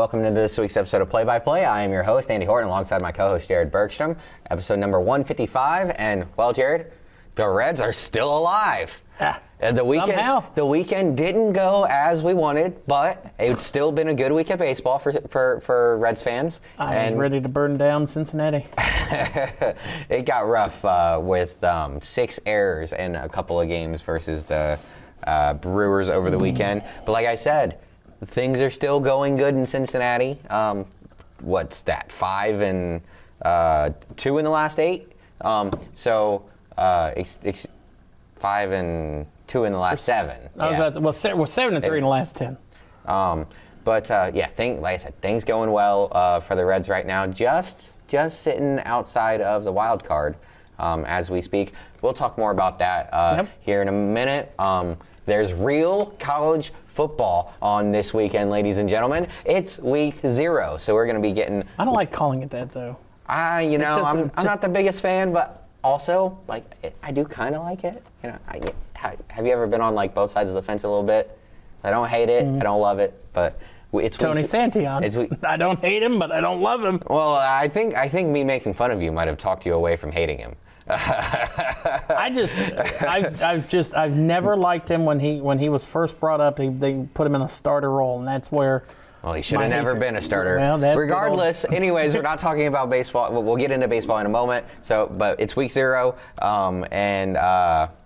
welcome to this week's episode of Play by Play. I am your host, Andy Horton, alongside my co-host, Jared Bergstrom. Episode number 155, and, well, Jared, the Reds are still alive. The weekend didn't go as we wanted, but it's still been a good week of baseball for Reds fans. I'm ready to burn down Cincinnati. It got rough with 6 errors in a couple of games versus the Brewers over the weekend. But like I said, things are still going good in Cincinnati. What's that? 5 and 2 in the last 8. 5 and 2 in the last 7. We're 7 and 3 in the last 10. Like I said, things going well for the Reds right now. Just sitting outside of the wild card as we speak. We'll talk more about that here in a minute. There's real college football on this weekend, ladies and gentlemen. It's week 0, so we're going to be getting. I don't like calling it that, though. I'm not the biggest fan, but also I do kind of like it. You know, have you ever been on both sides of the fence a little bit? I don't hate it. I don't love it, but it's Tony Santion. I don't hate him, but I don't love him. Well, I think me making fun of you might have talked you away from hating him. I've never liked him when he was first brought up. They put him in a starter role, and that's where. Well, he should have never been a starter. Well, regardless, anyways, we're not talking about baseball. We'll get into baseball in a moment. But it's week 0,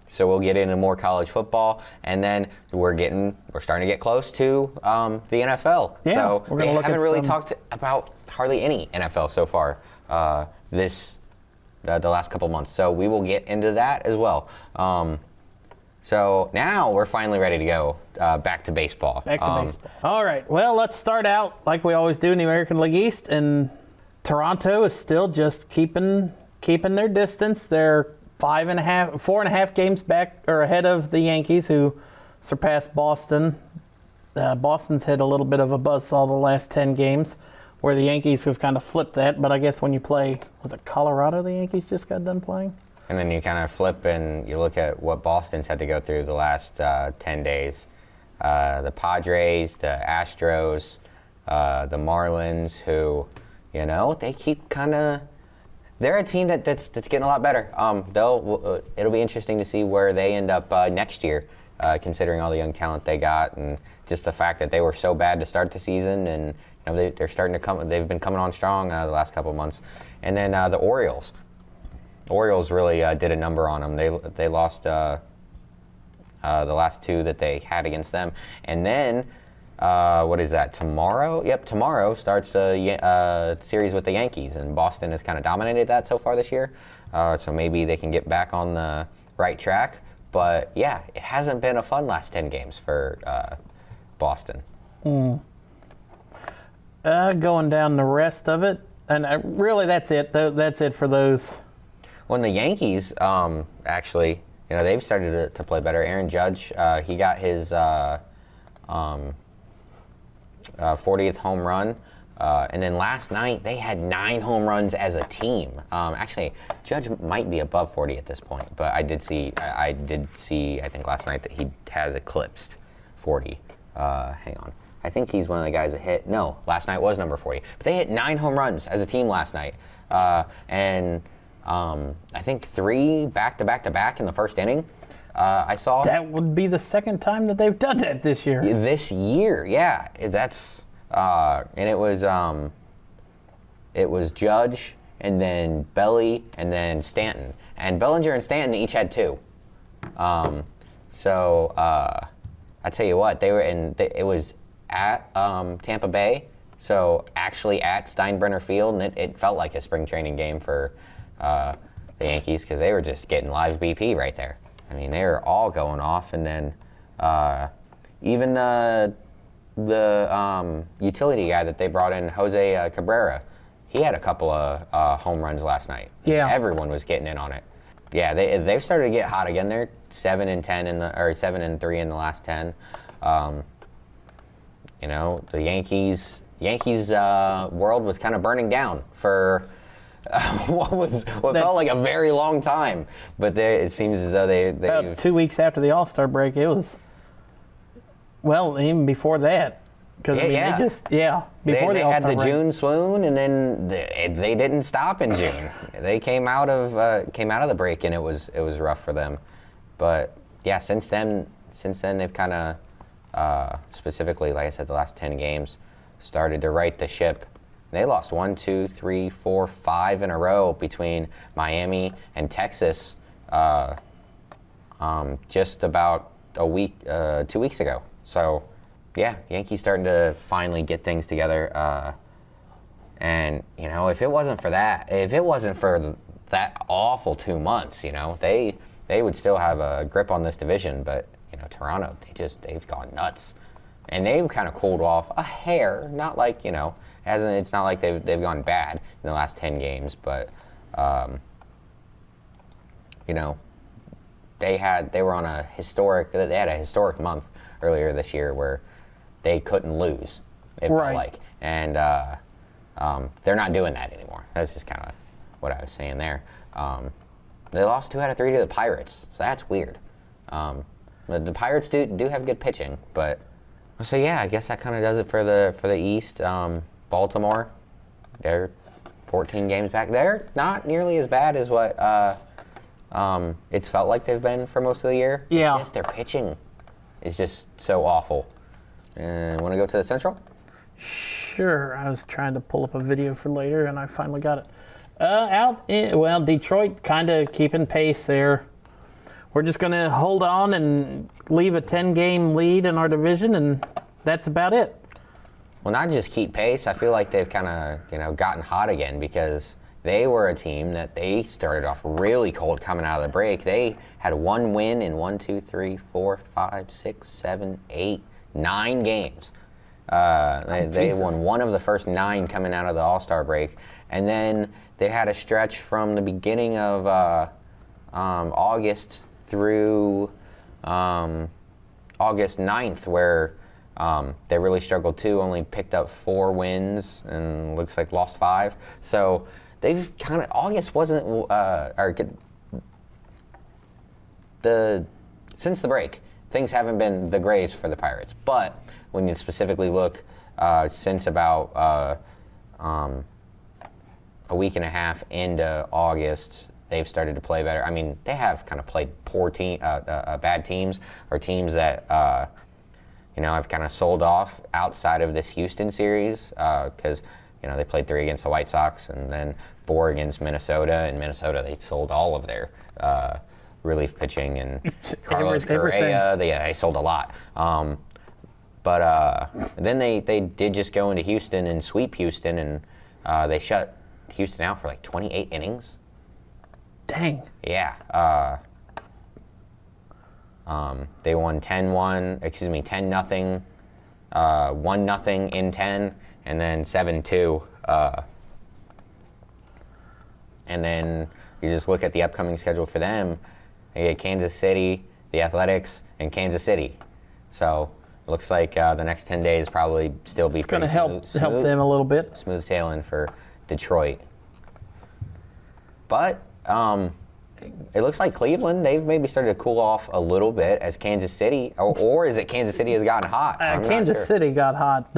so we'll get into more college football, and then we're starting to get close to the NFL. Yeah, so we haven't really talked about hardly any NFL so far the last couple months. So we will get into that as well. So now we're finally ready to go back to baseball. Baseball. All right. Well, let's start out like we always do in the American League East, and Toronto is still just keeping their distance. They're 4.5 games back or ahead of the Yankees, who surpassed Boston. Boston's had a little bit of a buzzsaw the last 10 games, where the Yankees have kind of flipped that. But I guess when you play, was it Colorado the Yankees just got done playing? And then you kind of flip and you look at what Boston's had to go through the last 10 days. The Padres, the Astros, the Marlins, who, they keep kind of. They're a team that's getting a lot better. It'll be interesting to see where they end up next year, considering all the young talent they got, and just the fact that they were so bad to start the season, and they're starting to come. They've been coming on strong the last couple of months. And then the Orioles. The Orioles really did a number on them. They lost the last 2 that they had against them, and then. What is that, tomorrow? Yep, tomorrow starts a series with the Yankees, and Boston has kind of dominated that so far this year. So maybe they can get back on the right track. But, yeah, it hasn't been a fun last 10 games for Boston. Going down the rest of it, and really that's it. That's it for those. Well, the Yankees, actually, they've started to play better. Aaron Judge, he got his 40th home run. And then last night, they had 9 home runs as a team. Actually, Judge might be above 40 at this point, but I did see, I think last night that he has eclipsed 40. Hang on. I think he's one of the guys that hit. No, last night was number 40. But they hit 9 home runs as a team last night. And I think 3 back-to-back-to-back in the first inning. I saw that would be the second time that they've done that this year. This year, yeah, that's and it was Judge and then Belly and then Stanton, and Bellinger and Stanton each had 2. I tell you what, they were it was at Tampa Bay, so actually at Steinbrenner Field, and it felt like a spring training game for the Yankees because they were just getting live BP right there. I mean, they were all going off, and then even the utility guy that they brought in, Jose Cabrera, he had a couple of home runs last night. Yeah, everyone was getting in on it. Yeah, they've started to get hot again. They're 7 and 7 and 3 in the last 10. The Yankees world was kind of burning down for. What felt like a very long time, but it seems as though they about 2 weeks after the All-Star break, it was. Well, even before that, Because Yeah, yeah. before They the had All-Star the break. June swoon, and then they didn't stop in June. They came out of the break, and it was rough for them. But yeah, since then they've kind of specifically, like I said, the last 10 games started to right the ship. They lost 1, 2, 3, 4, 5 in a row between Miami and Texas just about 2 weeks ago. So yeah, Yankees starting to finally get things together. And if it wasn't for that awful 2 months, they would still have a grip on this division. But Toronto, they've gone nuts, and they've kind of cooled off a hair. Not like it's not like they've gone bad in the last 10 games, but they had a historic month earlier this year where they couldn't lose. It felt like, and they're not doing that anymore. That's just kind of what I was saying there. They lost 2 out of 3 to the Pirates, so that's weird. But the Pirates do have good pitching, but so yeah, I guess that kind of does it for the East. Baltimore, they're 14 games back. They're not nearly as bad as what it's felt like they've been for most of the year. Yeah. It's just their pitching is just so awful. And want to go to the Central? Sure. I was trying to pull up a video for later, and I finally got it. Detroit kind of keeping pace there. We're just going to hold on and leave a 10-game lead in our division, and that's about it. Well, not just keep pace. I feel like they've kind of gotten hot again, because they were a team that they started off really cold coming out of the break. They had 1 win in 1, 2, 3, 4, 5, 6, 7, 8, 9 games. They won 1 of the first 9 coming out of the All-Star break. And then they had a stretch from the beginning of August through August 9th where they really struggled too, only picked up 4 wins and looks like lost 5. So they've kind of, August wasn't, since the break, things haven't been the greatest for the Pirates. But when you specifically look since about a week and a half into August, they've started to play better. I mean, they have kind of played bad teams, or teams that have kind of sold off outside of this Houston series, because they played 3 against the White Sox and then 4 against Minnesota. In Minnesota, they sold all of their relief pitching, and Carlos Correa, they sold a lot. But then they did just go into Houston and sweep Houston, and they shut Houston out for like 28 innings. Dang. Yeah. They won 10-0, 1-0 in 10, and then 7-2. And then you just look at the upcoming schedule for them. They get Kansas City, the Athletics, and Kansas City. So it looks like the next 10 days probably still be pretty help them a little bit. Smooth sailing for Detroit. But it looks like Cleveland, they've maybe started to cool off a little bit as Kansas City, or is it Kansas City has gotten hot? Kansas City got hot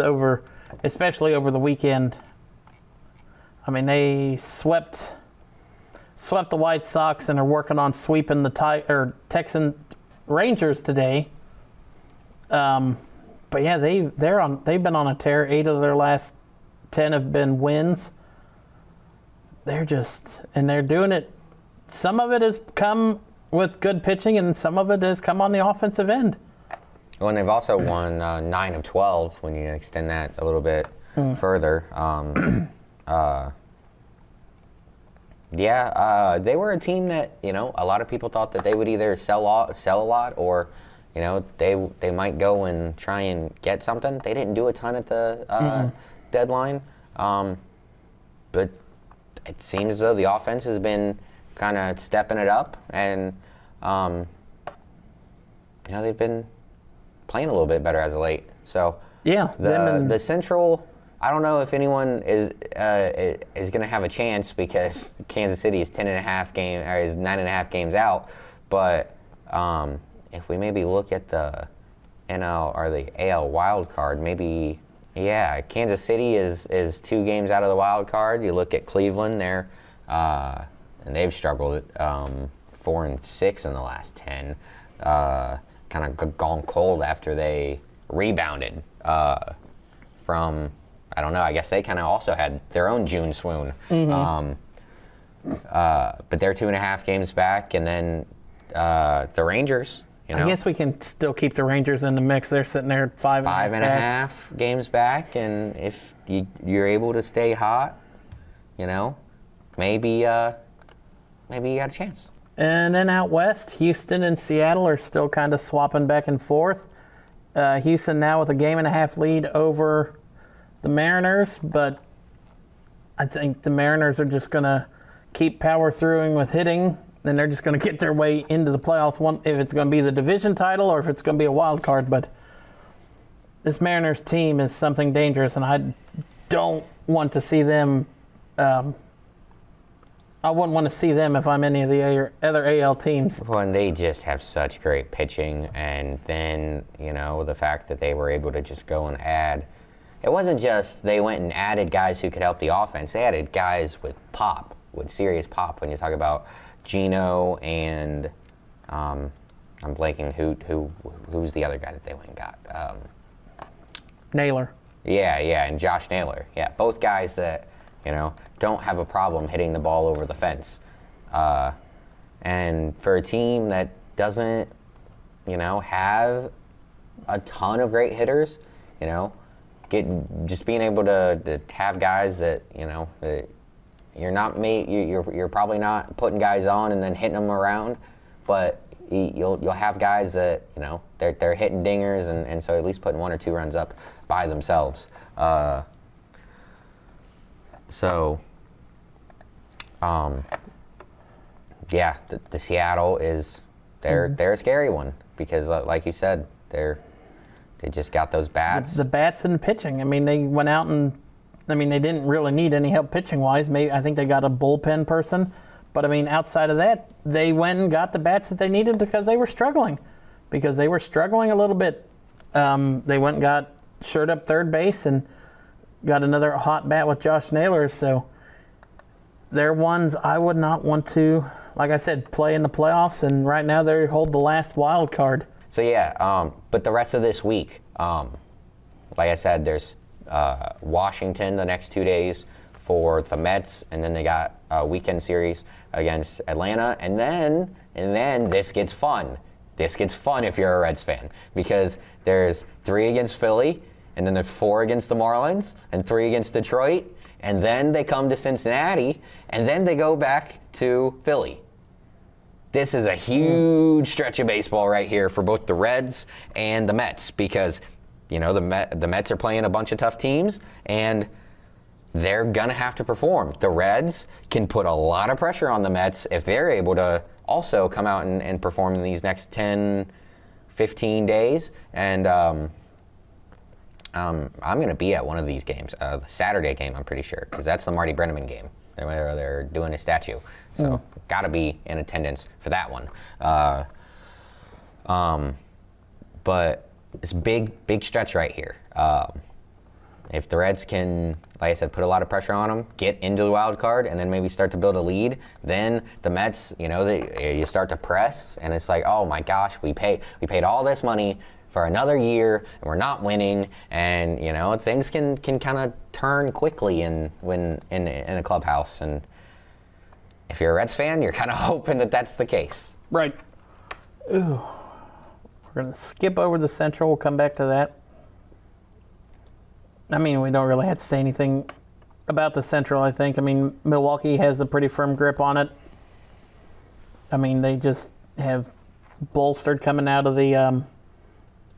especially over the weekend. I mean, they swept the White Sox and are working on sweeping the Texan Rangers today. But yeah, they've been on a tear. 8 of their last 10 have been wins. They're doing it. Some of it has come with good pitching, and some of it has come on the offensive end. Well, and they've also won 9 of 12 when you extend that a little bit further. They were a team that a lot of people thought that they would either sell a lot, or they might go and try and get something. They didn't do a ton at the deadline, but it seems as though the offense has been kind of stepping it up, and they've been playing a little bit better as of late. So yeah, the Central, I don't know if anyone is going to have a chance, because Kansas City is 9.5 games out. But if we maybe look at the NL or the AL wild card, maybe Yeah, Kansas City is 2 games out of the wild card. You look at Cleveland there, and they've struggled 4-6 in the last 10. Kind of gone cold after they rebounded from, I don't know, I guess they kind of also had their own June swoon. But they're 2.5 games back, and then the Rangers. You know, I guess we can still keep the Rangers in the mix. They're sitting there at 5.5 games back, and if you're able to stay hot, you know, maybe you got a chance. And then out west, Houston and Seattle are still kind of swapping back and forth. Houston now with a 1.5 lead over the Mariners, but I think the Mariners are just going to keep power throughing with hitting, and they're just going to get their way into the playoffs, if it's going to be the division title or if it's going to be a wild card. But this Mariners team is something dangerous, and I don't want to see them. I wouldn't want to see them if I'm any of the other AL teams. Well, and they just have such great pitching, and then, you know, the fact that they were able to just go and add. It wasn't just they went and added guys who could help the offense. They added guys with pop, with serious pop. When you talk about Gino and I'm blanking who's the other guy that they went and got. Naylor. Yeah, and Josh Naylor. Yeah, both guys that, you know, don't have a problem hitting the ball over the fence. And for a team that doesn't, you know, have a ton of great hitters, you know, just being able to have guys that, you know, that you're probably not putting guys on and then hitting them around, but you'll have guys that, you know, they're hitting dingers and so at least putting 1 or 2 runs up by themselves. Yeah, the Seattle is they're a scary one because, like you said, they just got those bats. The bats and pitching. I mean, they went out and they didn't really need any help pitching wise. Maybe I think they got a bullpen person, but I mean, outside of that, they went and got the bats that they needed because they were struggling a little bit. They went and got shirt up third base and got another hot bat with Josh Naylor. So they're ones I would not want to, like I said, play in the playoffs. And right now they hold the last wild card. So yeah, but the rest of this week, like I said, there's Washington the next 2 days for the Mets, and then they got a weekend series against Atlanta, and then this gets fun. This gets fun if you're a Reds fan because there's 3 against Philly, and then there's 4 against the Marlins, and 3 against Detroit, and then they come to Cincinnati, and then they go back to Philly. This is a huge stretch of baseball right here for both the Reds and the Mets because, you know, the Mets are playing a bunch of tough teams, and they're going to have to perform. The Reds can put a lot of pressure on the Mets if they're able to also come out and perform in these next 10, 15 days. And I'm going to be at one of these games, the Saturday game, I'm pretty sure, because that's the Marty Brennaman game. They're doing a statue. So got to be in attendance for that one. But it's big stretch right here. If the Reds can, like I said, put a lot of pressure on them, get into the wild card, and then maybe start to build a lead, then the Mets, you know, you start to press, and it's like, oh my gosh, we paid all this money for another year, and we're not winning, and you know, things can kind of turn quickly in a clubhouse, and if you're a Reds fan, you're kind of hoping that that's the case. Right. Ooh. We're going to skip over the Central. We'll come back to that. I mean, we don't really have to say anything about the Central, I think. I mean, Milwaukee has a pretty firm grip on it. I mean, they just have bolstered coming out of the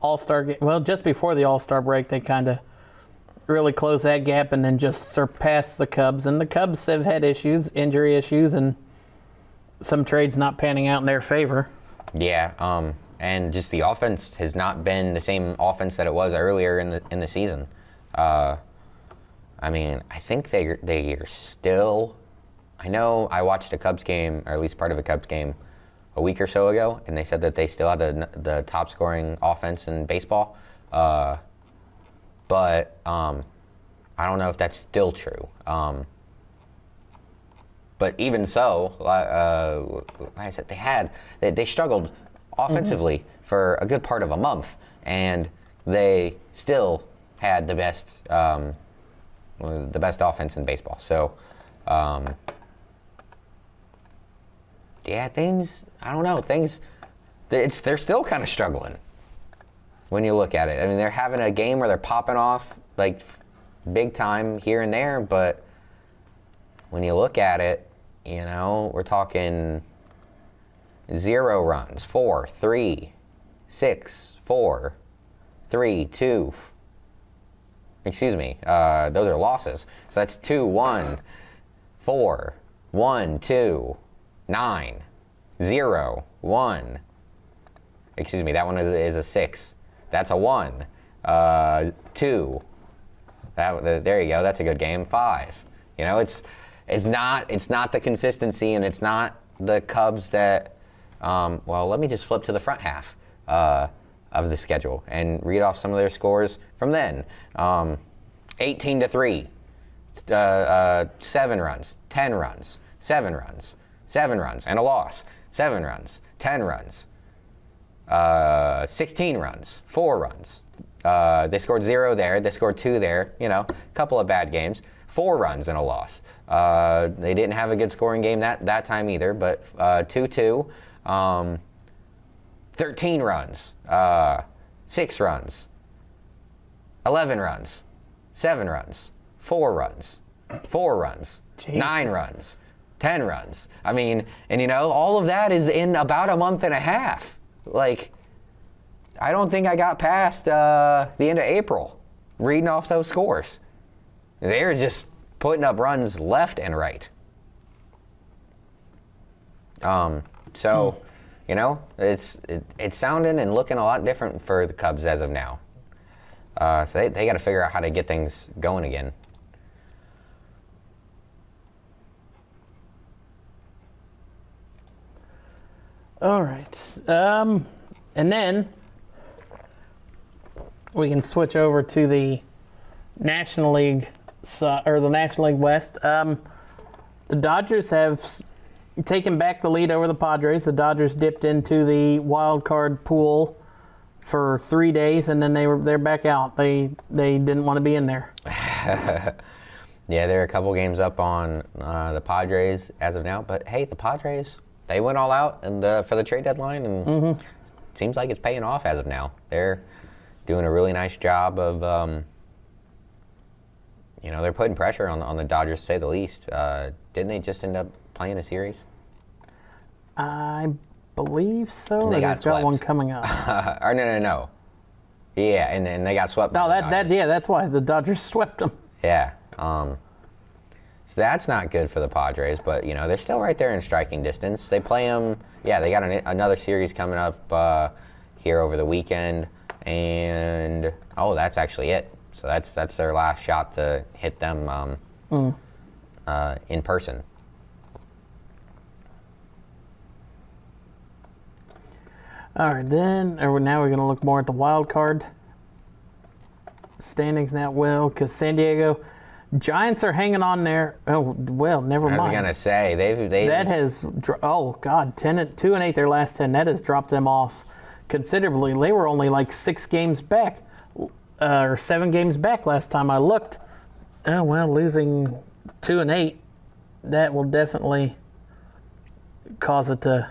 All-Star game. Well, just before the All-Star break, they kind of really closed that gap and then just surpassed the Cubs. And the Cubs have had issues, injury issues, and some trades not panning out in their favor. Yeah, and just the offense has not been the same offense that it was earlier in the season. I mean, I think they are still. I know I watched a Cubs game, or at least part of a Cubs game, a week or so ago, and they said that they still had the top scoring offense in baseball. but I don't know if that's still true. But even so, like I said, they struggled offensively for a good part of a month, and they still had the best offense in baseball. So, yeah, I don't know, they're still kind of struggling when you look at it. I mean, they're having a game where they're popping off like big time here and there, but when you look at it, you know, we're talking 0 runs, 4, 3, 6, 4, 3, 2. Excuse me, those are losses. So that's 2, 1, 4, 1, 2, 9, 0, 1. Excuse me, that one is a 6. That's a 1. 2. There you go. That's a good game. 5. You know, it's not the consistency, and it's not the Cubs that. Well, let me just flip to the front half of the schedule and read off some of their scores from then. 18-3, 7 runs, 10 runs, 7 runs, 7 runs, and a loss. 7 runs, 10 runs, 16 runs, 4 runs. They scored 0 there. They scored 2 there. You know, a couple of bad games. 4 runs and a loss. They didn't have a good scoring game that time either, but 2-2. 13 runs, 6 runs, 11 runs, 7 runs, 4 runs, 4 runs, Jesus. 9 runs, 10 runs. I mean, and you know, all of that is in about a month and a half. Like, I don't think I got past the end of April reading off those scores. They're just putting up runs left and right. So, you know, it's sounding and looking a lot different for the Cubs as of now. So they got to figure out how to get things going again. All right. And then we can switch over to the National League or the National League West. The Dodgers have taken back the lead over the Padres. The Dodgers dipped into the wild card pool for 3 days, and then they're back out. They didn't want to be in there. Yeah, they're a couple games up on the Padres as of now. But hey, the Padres, they went all out for the trade deadline, and seems like it's paying off as of now. They're doing a really nice job of, you know, they're putting pressure on the Dodgers, to say the least. Didn't they just end up playing a series? I believe so. They They've got one coming up. Or no. Yeah, and they got swept. No, that's why the Dodgers swept them. Yeah. So that's not good for the Padres, but you know they're still right there in striking distance. They play them. Yeah, they got another series coming up here over the weekend, and that's actually it. So that's their last shot to hit them in person. All right, now we're going to look more at the wild card standings now. Well, because San Diego Giants are hanging on there. Oh well, never mind. I was going to say that has 2-8 their last 10. That has dropped them off considerably. They were only like 6 games back, or 7 games back last time I looked. Oh well, losing 2-8, that will definitely cause it to.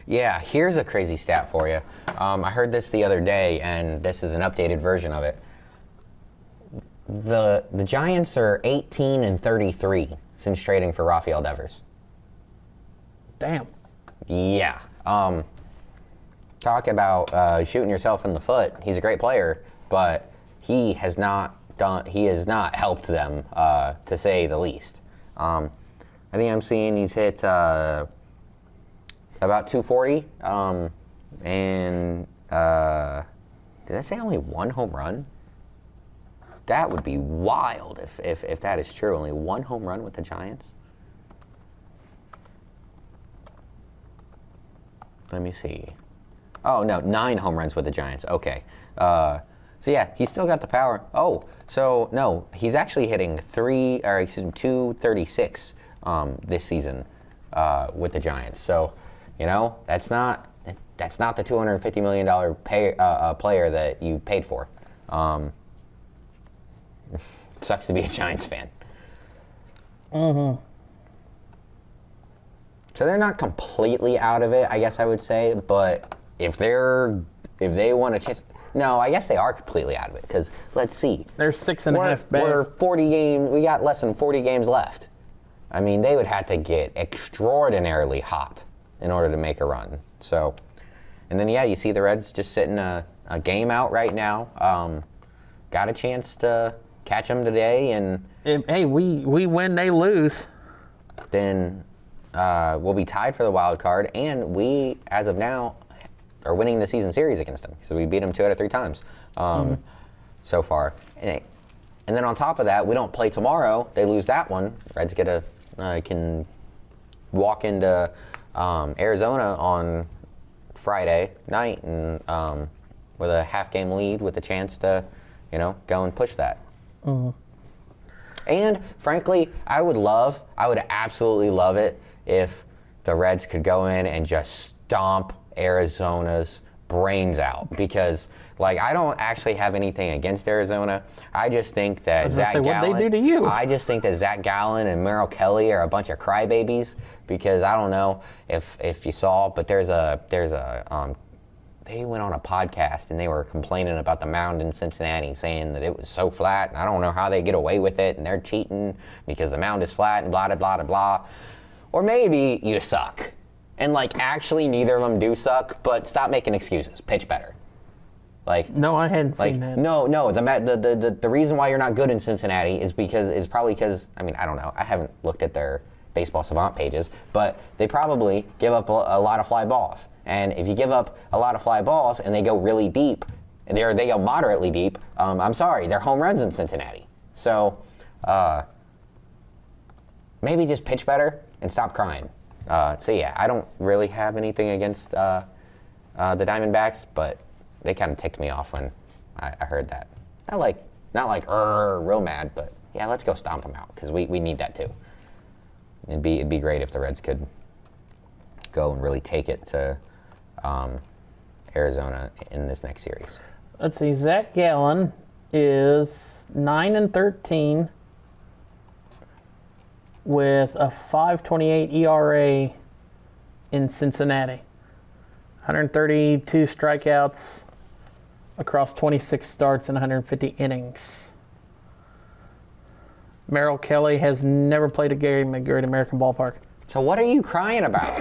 Yeah, here's a crazy stat for you. I heard this the other day, and this is an updated version of it. The Giants are 18-33 since trading for Rafael Devers. Damn. Yeah. Talk about shooting yourself in the foot. He's a great player, but he has not helped them, to say the least. I think I'm seeing he's hit about 240, and did I say only 1 home run? That would be wild if that is true. Only 1 home run with the Giants. Let me see. Oh, no, 9 home runs with the Giants. Okay. So, yeah, he's still got the power. Oh, so, no, he's actually hitting 236 this season with the Giants. So, that's not the $250 million player that you paid for. Sucks to be a Giants fan. Mm-hmm. So they're not completely out of it, I guess I would say. But if they want a chance, no, I guess they are completely out of it. Because let's see, they're 6.5 back. We're 40 games. We got less than 40 games left. I mean, they would have to get extraordinarily hot in order to make a run. So, and then you see the Reds just sitting a game out right now. Got a chance to catch them today, and hey, we win, they lose. Then we'll be tied for the wild card, and we, as of now, are winning the season series against them. So we beat them 2 out of 3 times so far. And then on top of that, we don't play tomorrow. They lose that one. Reds can walk into Arizona on Friday night and with a half-game lead with a chance to, go and push that. Mm-hmm. And frankly, I would absolutely love it if the Reds could go in and just stomp Arizona's brains out. Because, I don't actually have anything against Arizona. I just think that Zach Gallen. What'd they do to you? I just think that Zach Gallen and Merrill Kelly are a bunch of crybabies. Because I don't know if you saw, but they went on a podcast and they were complaining about the mound in Cincinnati, saying that it was so flat, and I don't know how they get away with it, and they're cheating because the mound is flat, and blah, blah, blah, blah. Or maybe you suck. And, actually neither of them do suck, but stop making excuses. Pitch better. No, I hadn't seen that. No. The reason why you're not good in Cincinnati is probably because, I don't know. I haven't looked at their Baseball Savant pages, but they probably give up a lot of fly balls. And if you give up a lot of fly balls and they go really deep, and they go moderately deep, I'm sorry, they're home runs in Cincinnati. So maybe just pitch better and stop crying. I don't really have anything against the Diamondbacks, but they kind of ticked me off when I heard that. Not like real mad, but yeah, let's go stomp them out because we need that too. It'd be great if the Reds could go and really take it to Arizona in this next series. Let's see. Zach Gallen is 9-13 with a 5.28 ERA in Cincinnati. 132 strikeouts across 26 starts and 150 innings. Merrill Kelly has never played a game at Great American Ballpark. So what are you crying about?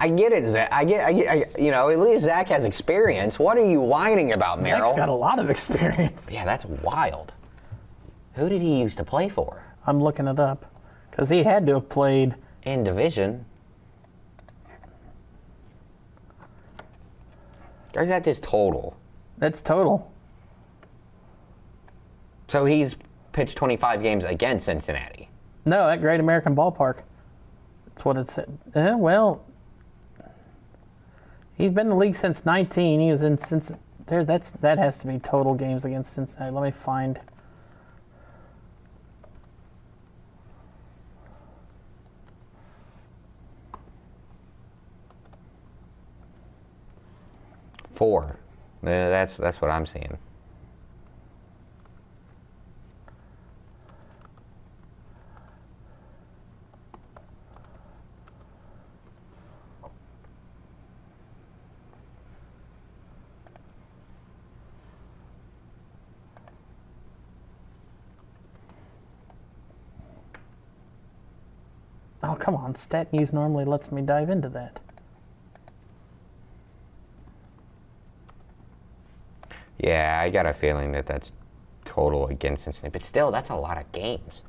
I get it, Zach. At least Zach has experience. What are you whining about, Merrill? Zach's got a lot of experience. Yeah, that's wild. Who did he used to play for? I'm looking it up because he had to have played in division. Or is that just total? That's total. So he's pitched 25 games against Cincinnati. No, at Great American Ballpark. That's what it said. Well, he's been in the league since 19. He was in Cincinnati. That has to be total games against Cincinnati. Let me find. Four. That's what I'm seeing. Oh, come on. Stat News normally lets me dive into that. Yeah, I got a feeling that that's total against Cincinnati. But still, that's a lot of games.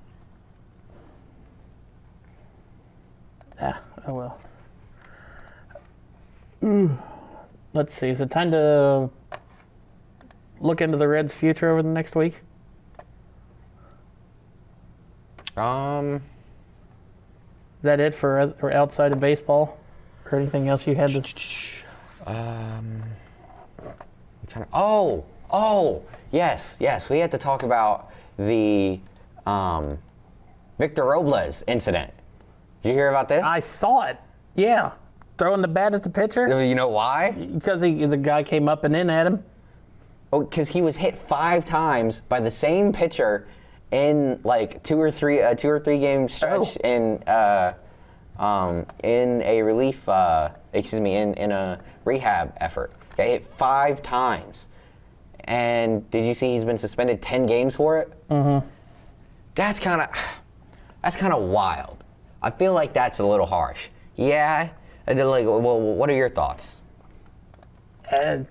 Yeah, oh well. Let's see. Is it time to look into the Reds' future over the next week? Is that it for outside of baseball? or anything else you had to? Yes. We had to talk about the Victor Robles incident. Did you hear about this? I saw it. Yeah, throwing the bat at the pitcher. You know why? Because the guy came up and in at him. Oh, because he was hit 5 times by the same pitcher in like two or three game stretch in a relief. In a rehab effort. Got hit 5 times. And did you see he's been suspended 10 games for it? Mm-hmm. That's kind of wild. I feel like that's a little harsh. Yeah. Like, well, what are your thoughts? I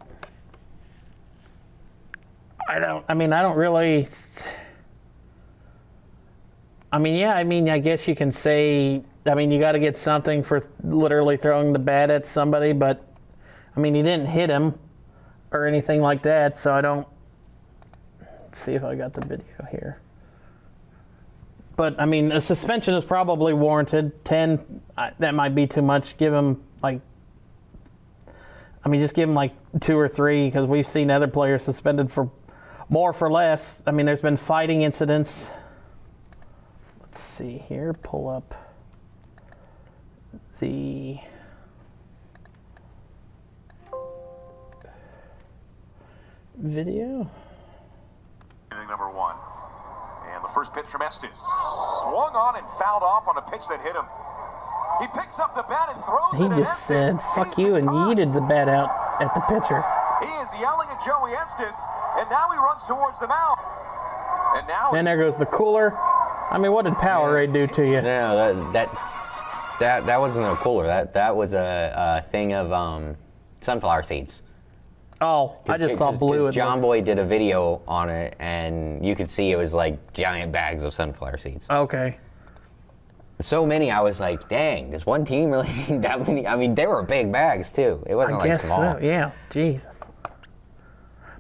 don't really. I guess you can say. You got to get something for literally throwing the bat at somebody, but he didn't hit him or anything like that. So I don't. Let's see if I got the video here. But a suspension is probably warranted. 10, that might be too much. Give him just give him 2 or 3, because we've seen other players suspended for more for less. There's been fighting incidents. Let's see here. Pull up the video. Inning number 1. And the first pitch from Estes. Swung on and fouled off on a pitch that hit him. He picks up the bat and throws it. He just said, "Fuck you," and yeeted the bat out at the pitcher. He is yelling at Joey Estes, and now he runs towards the mound. And there goes the cooler. What did Powerade do to you? No, that wasn't a cooler. That was a thing of sunflower seeds. Oh, I just saw blue. John Boy did a video on it, and you could see it was like giant bags of sunflower seeds. Okay. So many, I was like, dang, does one team really need that many? They were big bags, too. It wasn't I guess small. So, yeah. Jesus.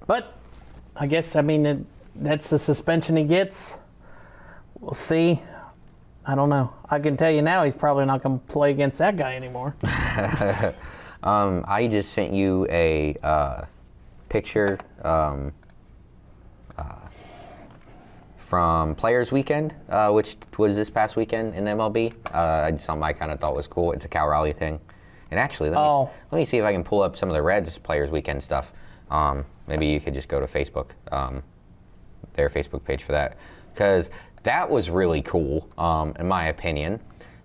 But, I guess, that's the suspension he gets. We'll see. I don't know. I can tell you now he's probably not going to play against that guy anymore. I just sent you a picture from Players Weekend, which was this past weekend in the MLB. Something I kind of thought was cool. It's a Cal Raleigh thing. And actually, let me see if I can pull up some of the Reds Players Weekend stuff. Maybe you could just go to Facebook, their Facebook page for that, because that was really cool, in my opinion.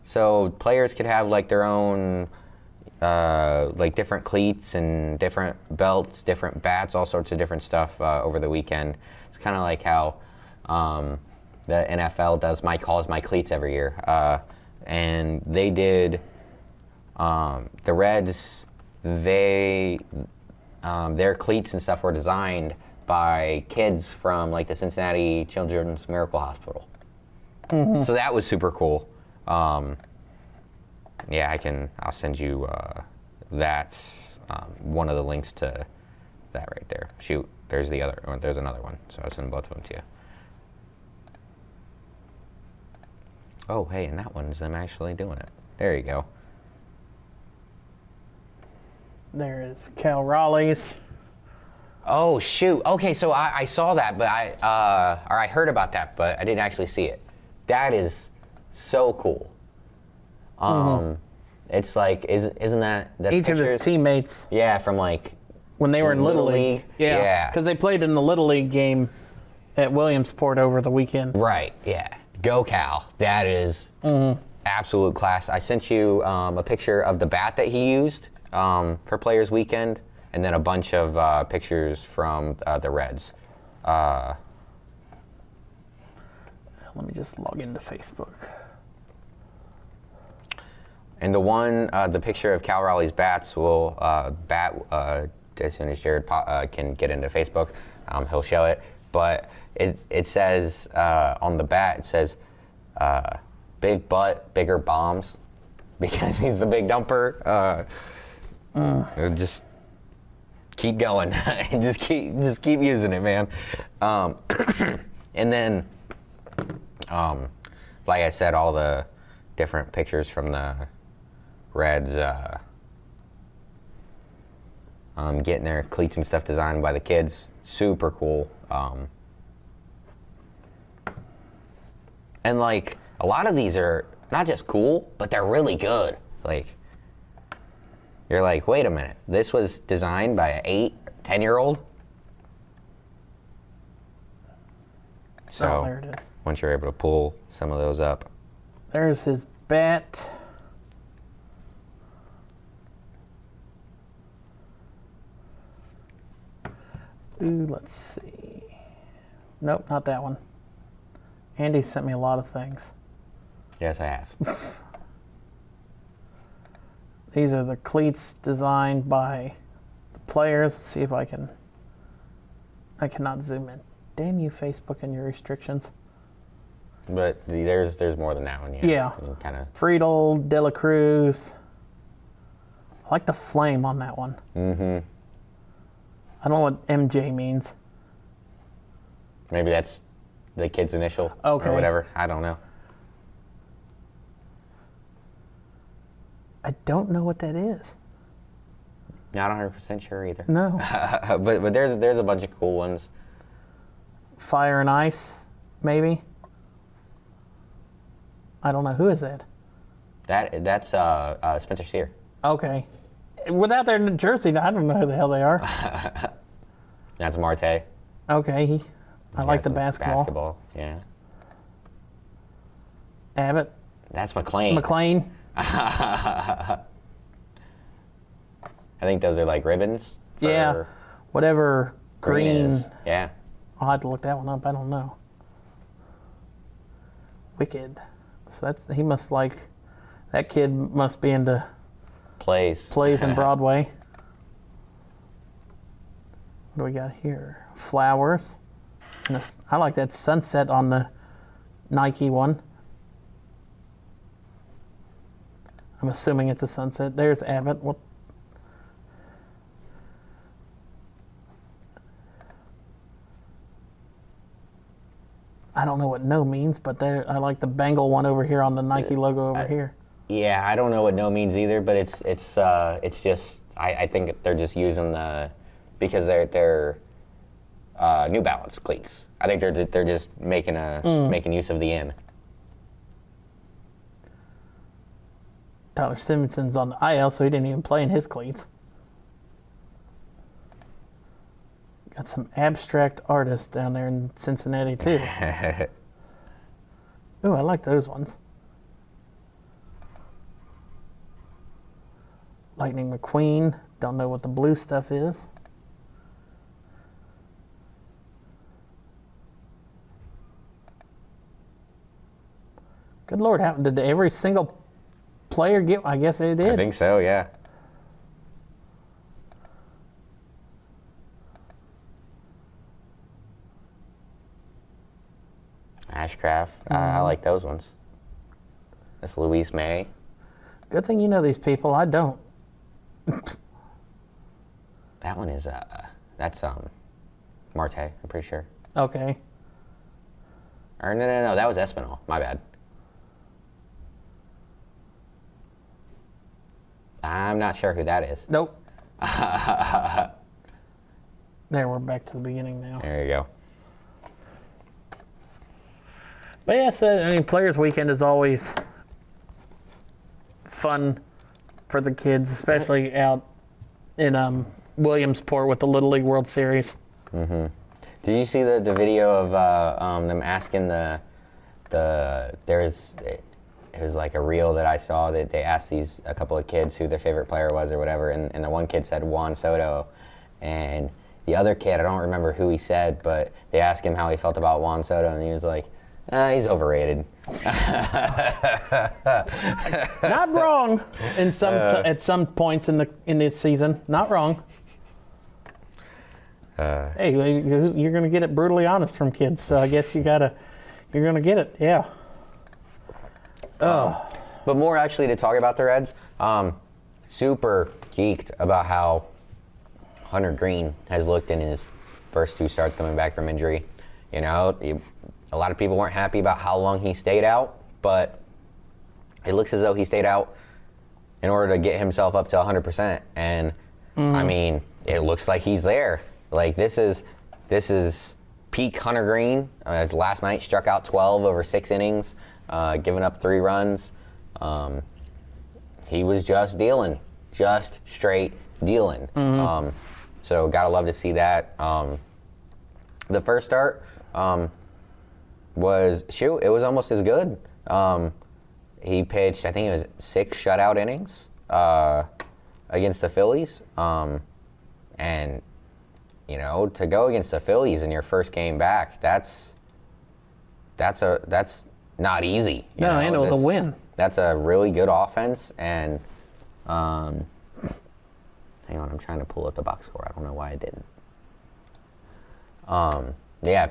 So players could have their own different cleats and different belts, different bats, all sorts of different stuff over the weekend. It's kind of like how the NFL does calls my cleats every year. And they did, the Reds, their cleats and stuff were designed by kids from the Cincinnati Children's Miracle Hospital. Mm-hmm. So that was super cool. I'll send you that's one of the links to that right there. Shoot, there's another one. So I'll send both of them to you. Oh, hey, and that one's them actually doing it. There you go. There is Cal Raleigh's. Oh, shoot. Okay, so I saw that, but I heard about that, but I didn't actually see it. That is so cool. It's isn't that each pictures? of his teammates? Yeah, from when they were in Little League. Yeah, because they played in the Little League game at Williamsport over the weekend. Right. Yeah. Go Cal. That is absolute class. I sent you a picture of the bat that he used for Players Weekend, and then a bunch of pictures from the Reds. Let me just log into Facebook. And the picture of Cal Raleigh's bats will as soon as Jared can get into Facebook, he'll show it. But it says on the bat, it says big butt, bigger bombs, because he's the big dumper. Just keep going. just keep using it, man. And then, like I said, all the different pictures from the Reds getting their cleats and stuff designed by the kids. Super cool. And like a lot of these are not just cool, but they're really good. Like you're like, wait a minute, this was designed by an 10-year-old? So there it is. once you're able to pull some of those up. There's his bat. Ooh, let's see. Nope, not that one. Andy sent me a lot of things. Yes, I have. These are the cleats designed by the players. Let's see if I cannot zoom in. Damn you, Facebook and your restrictions. But there's more than that one. Yeah. Kind of. Friedel, De La Cruz. I like the flame on that one. Mm-hmm. I don't know what MJ means. Maybe that's the kid's initial Okay. or whatever. I don't know. I don't know what that is. Not 100% sure either. No. but there's a bunch of cool ones. Fire and Ice, maybe. I don't know. Who is that? That's Spencer Steer. Okay. Without their jersey, I don't know who the hell they are. That's Marte. Okay. I like the Some basketball. Yeah. Abbott. That's McLean. McLean. I think those are like ribbons. Yeah. Whatever green. Is. Yeah. I'll have to look that one up. I don't know. Wicked. So he must like, that kid must be into Plays in Broadway. What do we got here? Flowers. And I like that sunset on the Nike one. I'm assuming it's a sunset. There's Abbott. What? I don't know what no means, but I like the Bengal one over here on the Nike logo over here. Yeah, I don't know what no means either, but it's just I think they're just using because they're New Balance cleats. I think they're just making use of the in. Tyler Stevenson's on the IL, so he didn't even play in his cleats. Got some abstract artists down there in Cincinnati, too. Ooh, I like those ones. Lightning McQueen. Don't know what the blue stuff is. Good Lord, did every single player get? I guess they did. I think so, yeah. Ashcraft. I like those ones. That's Louise May. Good thing you know these people. I don't. That one is that's Marte, I'm pretty sure. Okay. Or no, that was Espinal. My bad. I'm not sure who that is. Nope. There, we're back to the beginning now. There you go. But yeah, so, I mean, Players Weekend is always fun for the kids, especially out in Williamsport with the Little League World Series. Mm-hmm. Did you see the video of them asking it was like a reel that I saw that they asked a couple of kids who their favorite player was or whatever, and the one kid said Juan Soto, and the other kid, I don't remember who he said, but they asked him how he felt about Juan Soto, and he was like, he's overrated. Not wrong at some points in this season. Not wrong. Hey, you're going to get it brutally honest from kids, so I guess you're going to get it, yeah. But more actually to talk about the Reds, super geeked about how Hunter Green has looked in his first two starts coming back from injury. You know, a lot of people weren't happy about how long he stayed out, but it looks as though he stayed out in order to get himself up to 100%. And I mean, it looks like he's there. Like this is peak Hunter Green. Last night struck out 12 over 6 innings, giving up 3 runs. He was just dealing, just straight dealing. So gotta love to see that. The first start was it was almost as good. He pitched, I think it was 6 shutout innings against the Phillies, and to go against the Phillies in your first game back, that's not easy. And it was a win. That's a really good offense, and hang on, I'm trying to pull up the box score. I don't know why I didn't.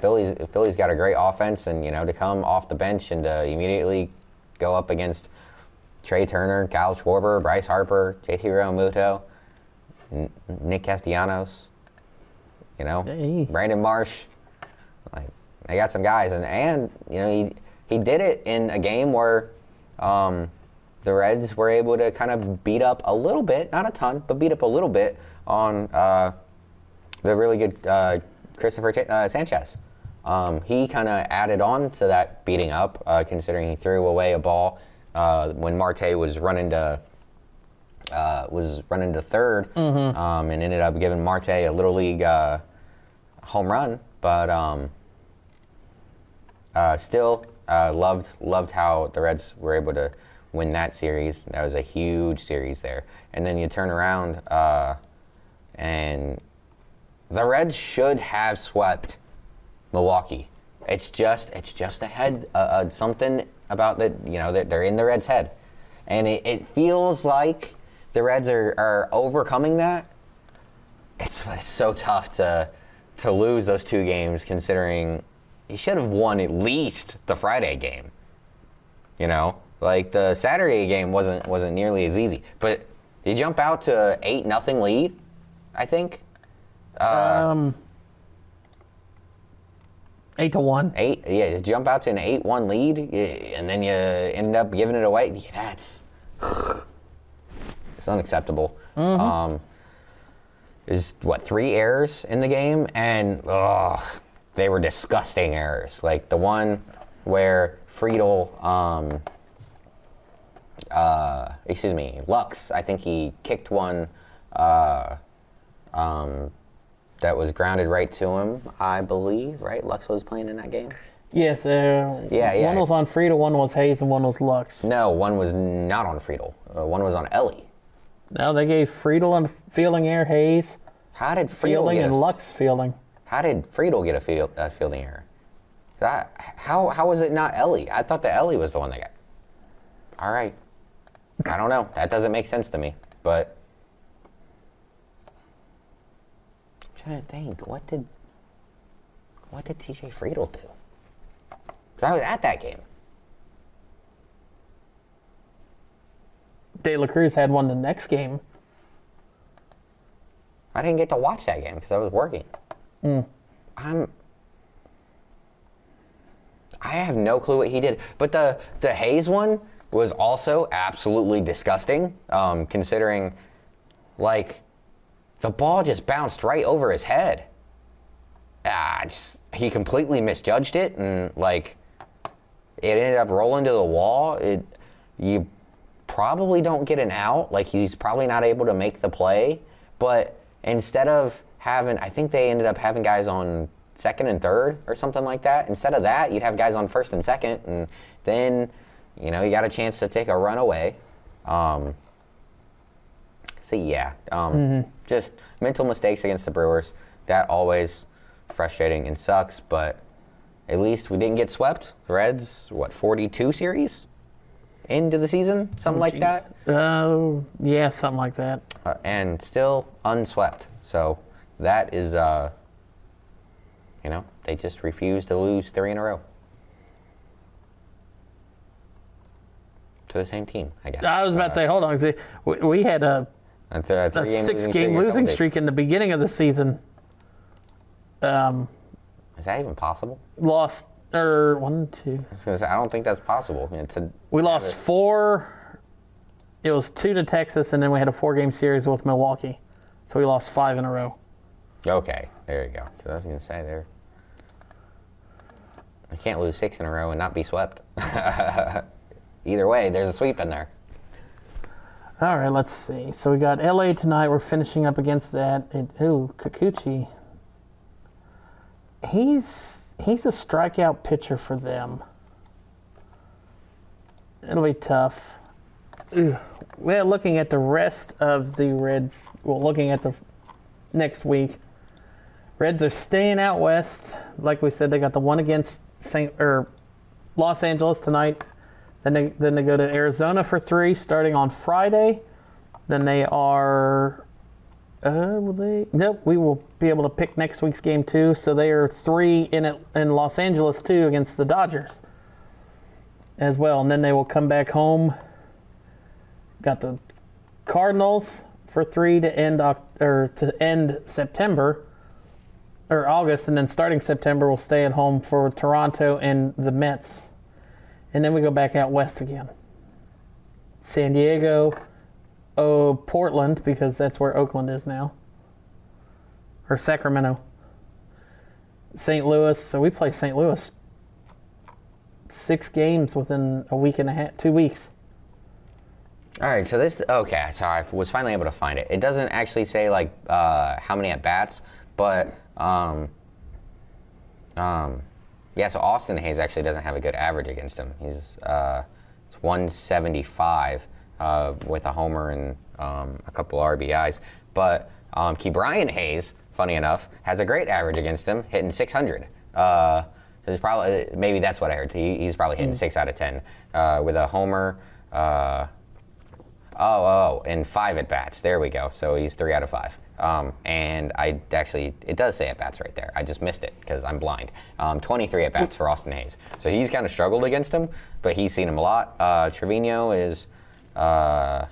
Phillies got a great offense, and to come off the bench and to immediately go up against Trey Turner, Kyle Schwarber, Bryce Harper, JT Realmuto, Nick Castellanos, Brandon Marsh. Like, they got some guys, and he did it in a game where the Reds were able to kind of beat up a little bit, not a ton, but beat up a little bit on the really good Christopher Sanchez. He kind of added on to that beating up, considering he threw away a ball when Marte was running to third, and ended up giving Marte a little league home run. But still loved how the Reds were able to win that series. That was a huge series there. And then you turn around and the Reds should have swept Milwaukee. It's just a head, something about that, that they're in the Reds' head. And it feels like the Reds are overcoming that. It's so tough to lose those 2 games, considering he should have won at least the Friday game. Like the Saturday game wasn't nearly as easy. But you jump out to 8-0 lead, I think. 8-1. 8, yeah, just jump out to an 8-1 lead, and then you end up giving it away. Yeah, it's unacceptable. There's 3 errors in the game, and they were disgusting errors. Like the one where Lux, I think he kicked one that was grounded right to him, I believe, right? Lux was playing in that game? Yes. Yeah. One was on Friedel, one was Hayes, and one was Lux. No, one was not on Friedel. One was on Ellie. No, they gave Friedel a fielding error, Hayes How did Friedel fielding, and Lux fielding. How did Friedel get a fielding error? How was it not Ellie? I thought that Ellie was the one that got. All right. I don't know. That doesn't make sense to me. But I'm trying to think. What did TJ Friedel do? 'Cause I was at that game. De La Cruz had one the next game. I didn't get to watch that game because I was working. I have no clue what he did. But the Hayes one was also absolutely disgusting, considering, like, the ball just bounced right over his head. He completely misjudged it, and, like, it ended up rolling to the wall. You probably don't get an out. Like, he's probably not able to make the play. But instead of having, I think they ended up having guys on second and third or something like that. Instead of that, you'd have guys on first and second, and then, you got a chance to take a run away. Just mental mistakes against the Brewers. That always frustrating and sucks, but at least we didn't get swept. The Reds, 42 series into the season? Something like that? Yeah, something like that. And still unswept. So that is, they just refuse to lose 3 in a row. To the same team, I guess. I was about to say, hold on. We had a a 6-game losing streak in the beginning of the season. Is that even possible? Lost, 1, 2. I was gonna say, I don't think that's possible. We lost 4. It was 2 to Texas, and then we had a 4-game series with Milwaukee. So we lost 5 in a row. Okay, there you go. 'Cause I was going to say there. I can't lose 6 in a row and not be swept. Either way, there's a sweep in there. All right, let's see. So we got LA tonight. We're finishing up against that. Kikuchi. He's a strikeout pitcher for them. It'll be tough. Well, looking at the rest of the Reds, looking at the next week, Reds are staying out west. Like we said, they got the one against Los Angeles tonight. Then they go to Arizona for 3 starting on Friday. Then they are. Nope. We will be able to pick next week's game too. So they are 3 in Los Angeles too against the Dodgers as well. And then they will come back home. Got the Cardinals for 3 to end September or August, and then starting September we'll stay at home for Toronto and the Mets. And then we go back out west again. San Diego, Portland, because that's where Oakland is now. Or Sacramento. St. Louis, so we play St. Louis 6 games within a week and a half, 2 weeks. All right, so okay, so I was finally able to find it. It doesn't actually say, like, how many at-bats, but, yeah, so Austin Hayes actually doesn't have a good average against him. He's it's 175 with a homer and a couple RBIs. But Ke'Bryan Hayes, funny enough, has a great average against him, hitting 600. So he's probably, maybe that's what I heard. He's probably hitting 6 out of 10 with a homer. And 5 at-bats. There we go. So he's 3 out of 5. And it does say at-bats right there. I just missed it because I'm blind. 23 at-bats for Austin Hayes. So he's kind of struggled against him, but he's seen him a lot. Trevino is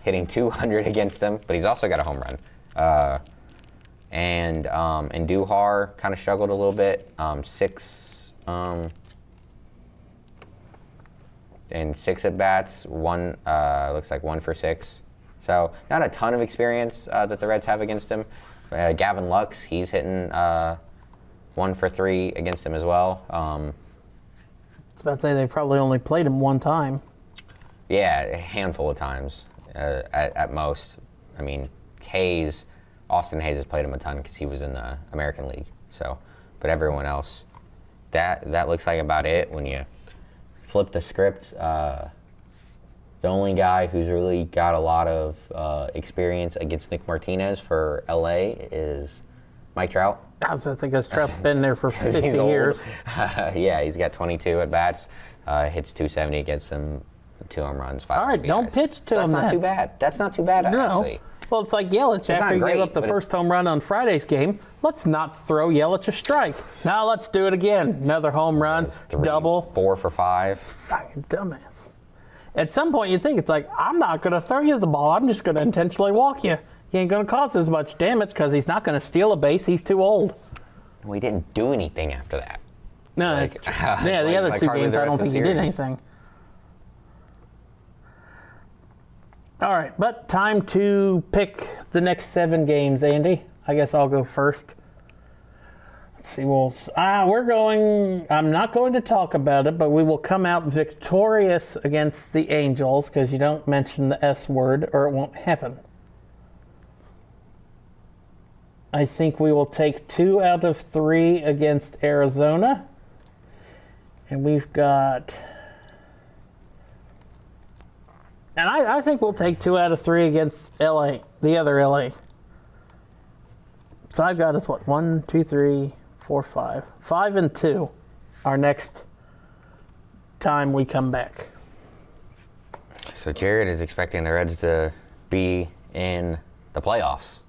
hitting 200 against him, but he's also got a home run. And Duhar kind of struggled a little bit. 6 at-bats, looks like 1 for 6. So not a ton of experience that the Reds have against him. Gavin Lux, he's hitting 1 for 3 against him as well. I was about to say they probably only played him 1 time. Yeah, a handful of times at most. I mean, Austin Hayes has played him a ton because he was in the American League. So, but everyone else, that looks like about it when you flip the script. The only guy who's really got a lot of experience against Nick Martinez for LA is Mike Trout. I was about to say, because Trout's been there for 50 He's years. Yeah, he's got 22 at-bats, hits 270 against them, 2 home runs, 5 All right, RBIs. don't pitch to so him. That's not too bad. That's not too bad, actually. Well, it's like Yelich after he gave up the first home run on Friday's game. Let's not throw Yelich a strike. Now let's do it again. Another home run, double. 4 for 5. Fucking dumbass. At some point, you think it's like, I'm not going to throw you the ball. I'm just going to intentionally walk you. He ain't going to cause as much damage because he's not going to steal a base. He's too old. We didn't do anything after that. No, the other 2 games, I don't think he did anything. All right, but time to pick the next 7 games, Andy. I guess I'll go first. Let's see, I'm not going to talk about it, but we will come out victorious against the Angels because you don't mention the S word or it won't happen. I think we will take 2 out of 3 against Arizona. And we've got... And I think we'll take 2 out of 3 against LA, the other LA. So I've got us, 1, 2, 3, 4, 5. 5 and 2 our next time we come back. So Jared is expecting the Reds to be in the playoffs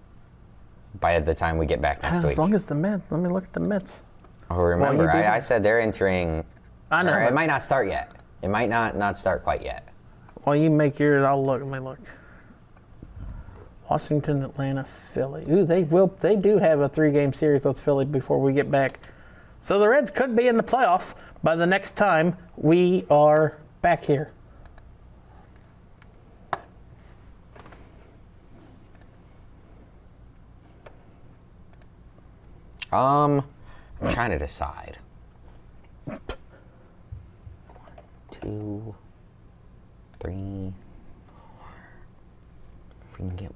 by the time we get back next week. As long as the Mets. Let me look at the Mets. Oh, remember, I said they're entering. I know. It might not start yet. It might not start quite yet. Well, you make yours. I'll look. Let me look. Washington, Atlanta, Philly. Ooh, they do have a 3-game series with Philly before we get back. So the Reds could be in the playoffs by the next time we are back here. I'm trying to decide. 1, 2, 3, 4. If we can get.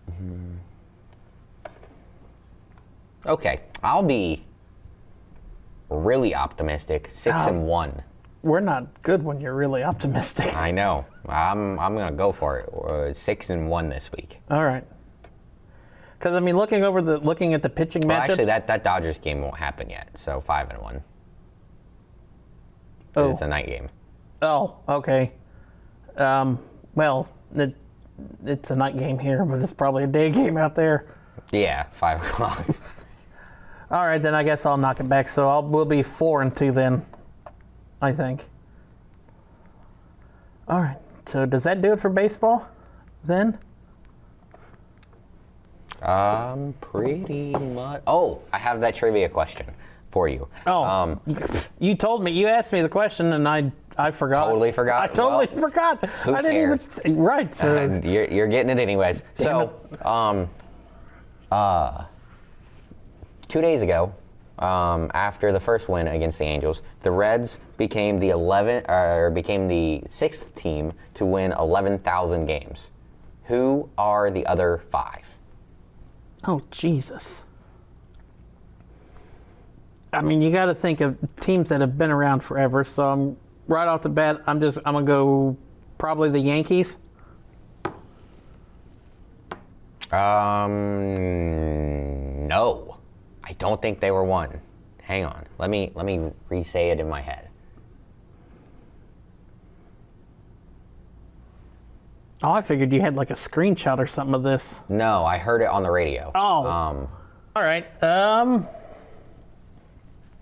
Okay, I'll be really optimistic. 6-1. We're not good when you're really optimistic. I know. I'm gonna go for it. 6-1 this week. All right. Because I mean, looking at the pitching matchups. Well, actually, that Dodgers game won't happen yet. So 5-1. Oh. It's a night game. Oh, okay. Well, it's a night game here, but it's probably a day game out there. Yeah, 5 o'clock. All right, then I guess I'll knock it back. So we'll be 4-2 then, I think. All right. So does that do it for baseball then? Pretty much. Oh, I have that trivia question for you. Oh, you told me. You asked me the question, and I forgot. Totally forgot? I totally forgot. Who I didn't cares? Even, right. So You're getting it anyways. So, 2 days ago, after the first win against the Angels, the Reds became the 6th team to win 11,000 games. Who are the other 5? Oh, Jesus. I mean, you got to think of teams that have been around forever. So right off the bat, I'm gonna go probably the Yankees. No, I don't think they were one. Hang on, let me re-say it in my head. Oh, I figured you had like a screenshot or something of this. No, I heard it on the radio. Oh. All right.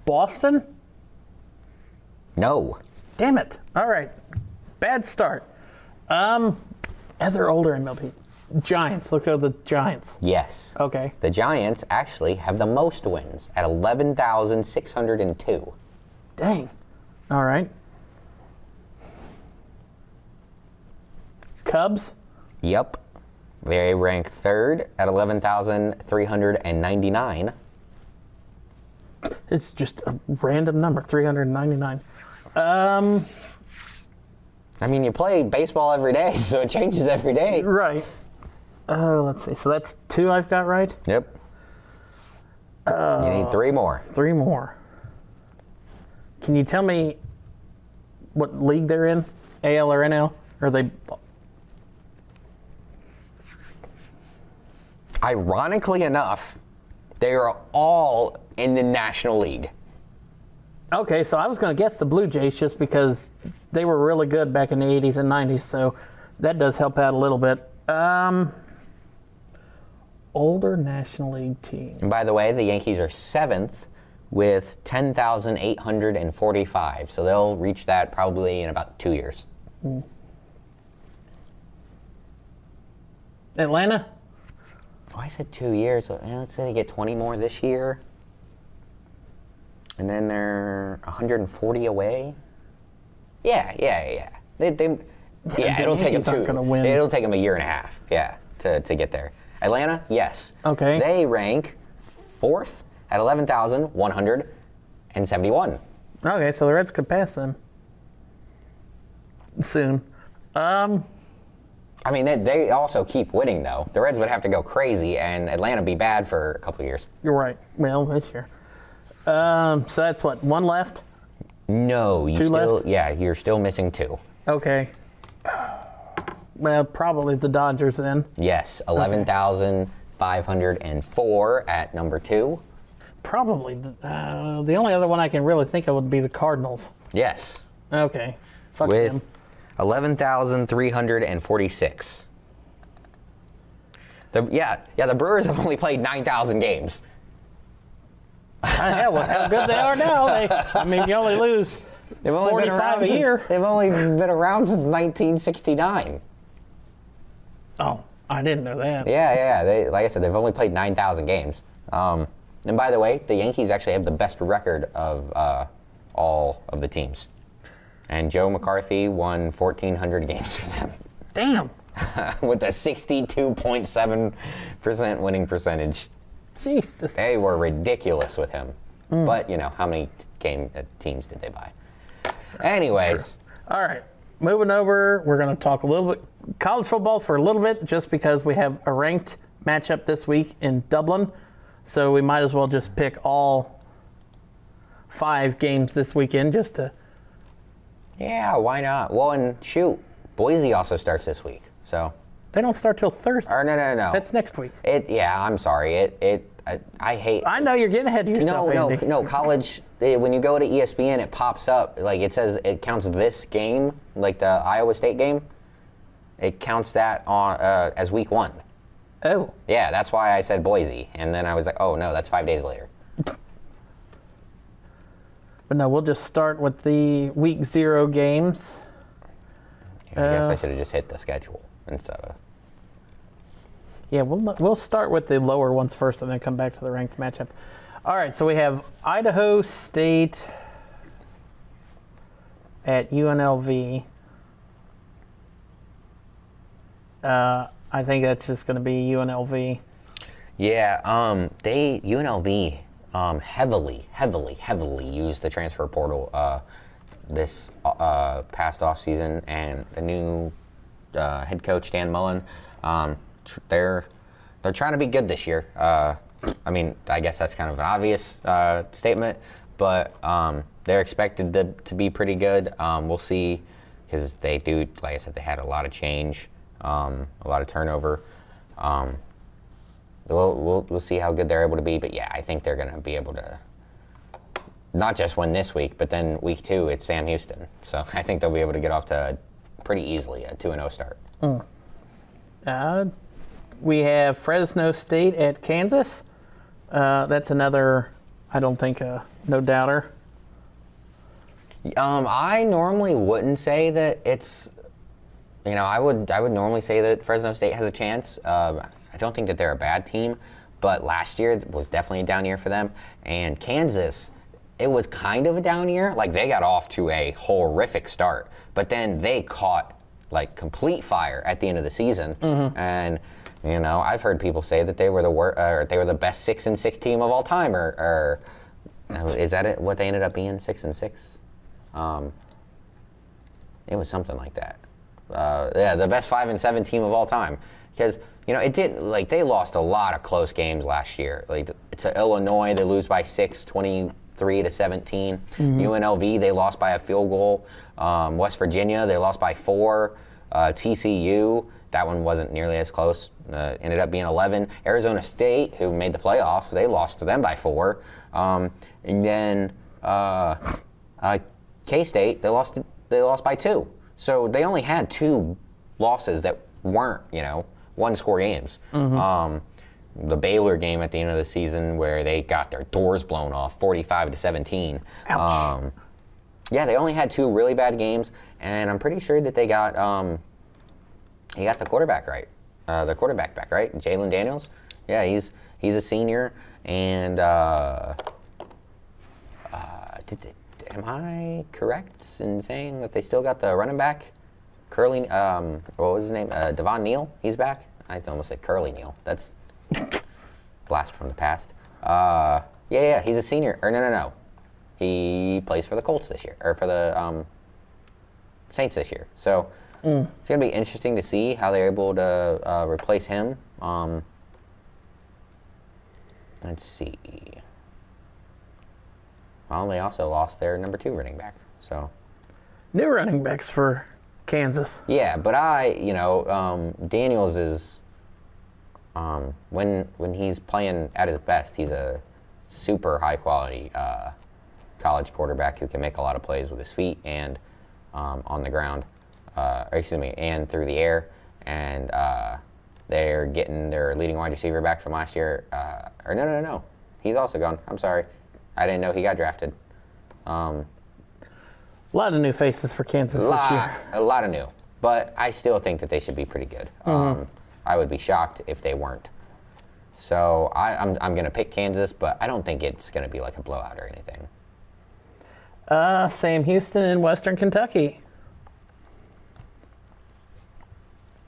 Boston? No. Damn it. All right. Bad start. Other older MLB. Giants. Look at the Giants. Yes. Okay. The Giants actually have the most wins at 11,602. Dang. All right. Cubs? Yep. They rank 3rd at 11,399. It's just a random number, 399. I mean, you play baseball every day, so it changes every day. Right. Let's see. So that's 2 I've got right? Yep. You need 3 more. 3 more. Can you tell me what league they're in? AL or NL? Or are they... Ironically enough, they are all in the National League. Okay, so I was going to guess the Blue Jays just because they were really good back in the 80s and 90s, so that does help out a little bit. Older National League team. And by the way, the Yankees are 7th with 10,845, so they'll reach that probably in about 2 years. Atlanta? Oh, I said 2 years. So, let's say they get 20 more this year. And then they're 140 away. Yeah. It'll take them It'll take them a year and a half. Yeah, to get there. Atlanta, yes. Okay. They rank 4th at 11,171. Okay, so the Reds could pass them soon. I mean, they also keep winning, though. The Reds would have to go crazy, and Atlanta be bad for a couple of years. You're right. Well, this year. So that's what, 1 left? No, 2 left? Yeah, you're still missing 2. Okay. Well, probably the Dodgers then. Yes, 11,504 at number 2. Probably. The only other one I can really think of would be the Cardinals. Yes. Okay. Fuck With them. 11,346. The Brewers have only played 9,000 games. Hell, how good they are now. You only lose 45 a year. They've only been around since 1969. Oh, I didn't know that. Yeah. Like I said, they've only played 9,000 games. And by the way, the Yankees actually have the best record of all of the teams. And Joe McCarthy won 1,400 games for them. Damn. With a 62.7% winning percentage. Jesus. They were ridiculous with him. But, how many teams did they buy? Anyways. All right. Moving over, we're going to talk a little bit college football for a little bit just because we have a ranked matchup this week in Dublin. So we might as well just pick all 5 games this weekend just to... Yeah, why not? Well, and shoot, Boise also starts this week, so... They don't start till Thursday. Or no. That's next week. I'm sorry. I hate... I know you're getting ahead of yourself, Andy. No, college, when you go to ESPN, it pops up, like it says it counts this game, like the Iowa State game, it counts that on as week 1. Oh. Yeah, that's why I said Boise, and then I was like, oh no, that's 5 days later. But no, we'll just start with the week 0 games. I guess I should have just hit the schedule instead of... Yeah, we'll start with the lower ones first and then come back to the ranked matchup. All right, so we have Idaho State at UNLV. I think that's just going to be UNLV. Yeah, UNLV heavily used the transfer portal this past offseason, and the new head coach Dan Mullen, they're trying to be good this year. I mean, I guess that's kind of an obvious statement, but they're expected to be pretty good. We'll see, because they do, like I said, they had a lot of change, a lot of turnover. We'll see how good they're able to be, but yeah, I think they're going to be able to not just win this week, but then week 2 it's Sam Houston. So I think they'll be able to get off to pretty easily a 2-0 start. We have Fresno State at Kansas. That's another, I don't think, no doubter. I normally wouldn't say that it's, I would normally say that Fresno State has a chance. I don't think that they're a bad team, but last year was definitely a down year for them. And Kansas, it was kind of a down year. Like, they got off to a horrific start, but then they caught like complete fire at the end of the season. And I've heard people say that they were the best 6-6 team of all time, or is that it? What they ended up being, 6-6? It was something like that. Yeah, the best 5-7 team of all time, because it did, like, they lost a lot of close games last year. Like, to Illinois, they lose by 6, 23-17. UNLV, they lost by a field goal. West Virginia, they lost by 4. TCU, that one wasn't nearly as close. Ended up being 11. Arizona State, who made the playoffs, they lost to them by 4. And then K-State, they lost by 2. So they only had 2 losses that weren't, one-score games. The Baylor game at the end of the season, where they got their doors blown off, 45-17. Ouch. Yeah, they only had 2 really bad games, and I'm pretty sure that they got the quarterback right. The quarterback back, right? Jalen Daniels. Yeah, he's a senior, and am I correct in saying that they still got the running back, Curly? What was his name? Devon Neal. He's back. I almost said Curly Neal. That's blast from the past. Yeah, he's a senior. Or no. He plays for the Colts this year, or for the Saints this year. So it's going to be interesting to see how they're able to replace him. Let's see. Well, they also lost their number 2 running back. So New running backs for Kansas. yeah, but Daniels is when he's playing at his best, he's a super high quality college quarterback who can make a lot of plays with his feet and on the ground, and through the air. And they're getting their leading wide receiver back from last year. No. He's also gone. I'm sorry. I didn't know he got drafted. A lot of new faces for Kansas this year. A lot of new. But I still think that they should be pretty good. I would be shocked if they weren't. So I'm going to pick Kansas, but I don't think it's going to be like a blowout or anything. Sam Houston in Western Kentucky.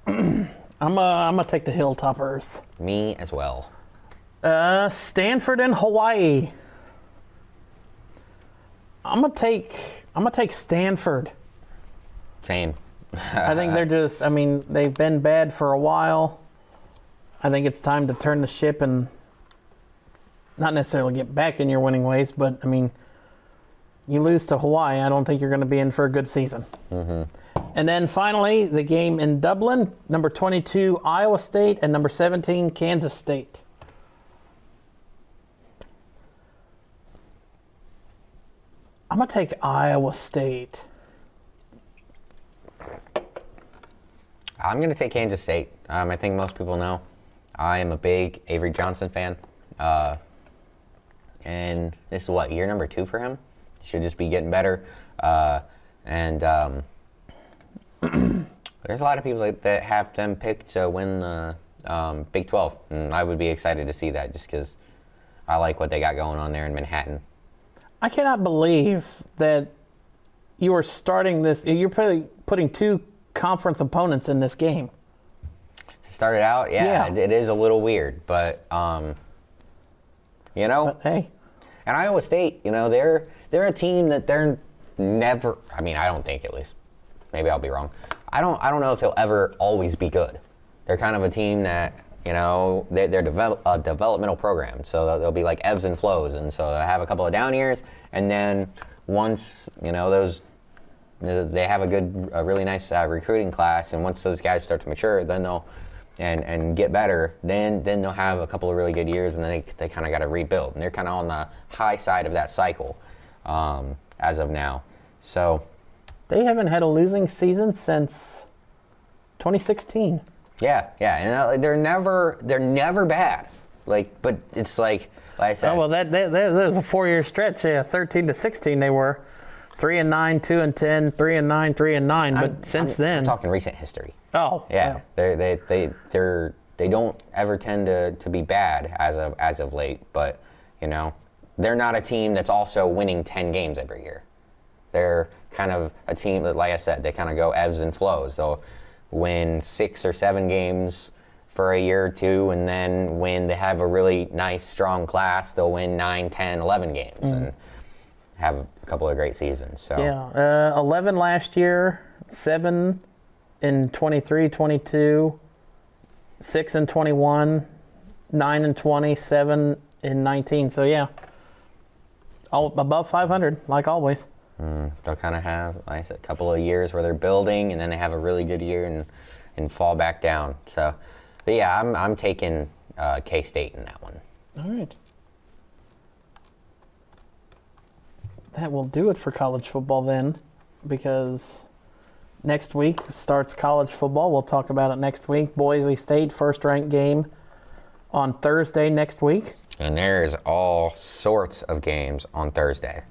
I'm gonna take the Hilltoppers. Me as well. Stanford and Hawaii. I'm gonna take Stanford. Same. I think they've been bad for a while. I think it's time to turn the ship and not necessarily get back in your winning ways, but I mean, you lose to Hawaii, I don't think you're going to be in for a good season. Mm-hmm. And then finally, the game in Dublin, number 22, Iowa State, and number 17, Kansas State. I'm going to take Iowa State. I'm going to take Kansas State. I think most people know I am a big Avery Johnson fan. And this is year number 2 for him? Should just be getting better. There's a lot of people that have them picked to win the Big 12. And I would be excited to see that just because I like what they got going on there in Manhattan. I cannot believe that you are starting this. You're putting 2 conference opponents in this game. Started out, yeah. It is a little weird, but But hey. And Iowa State, they're a team that they're never. I mean, I don't think, at least. Maybe I'll be wrong. I don't know if they'll ever always be good. They're kind of a team that they're a developmental program, so they'll be like ebbs and flows, and so they'll have a couple of down years, and then once those. They have a really nice recruiting class, and once those guys start to mature, then they'll and get better. Then they'll have a couple of really good years, and then they kind of got to rebuild. And they're kind of on the high side of that cycle as of now. So they haven't had a losing season since 2016. Yeah, and they're never bad. But it's like I said. Oh well, there's a 4-year stretch. Yeah, 13 to 16 they were. 3-9, 2-10, 3-9, 3-9. But since then, I'm talking recent history. Oh, yeah. They don't ever tend to be bad as of late. But they're not a team that's also winning 10 games every year. They're kind of a team that, like I said, they kind of go ebbs and flows. They'll win 6 or 7 games for a year or two, and then when they have a really nice, strong class, they'll win 9, 10, 11 games. And have a couple of great seasons. So 11 last year, 7 in 23, 22, 6 in 21, 9 in 20, 7 in 19. So all above 500, like always. They'll kind of have, like I said, a couple of years where they're building, and then they have a really good year and fall back down. So, but yeah, I'm taking K-State in that one. All right. That will do it for college football then, because next week starts college football. We'll talk about it next week. Boise State, first-ranked game on Thursday next week. And there's all sorts of games on Thursday.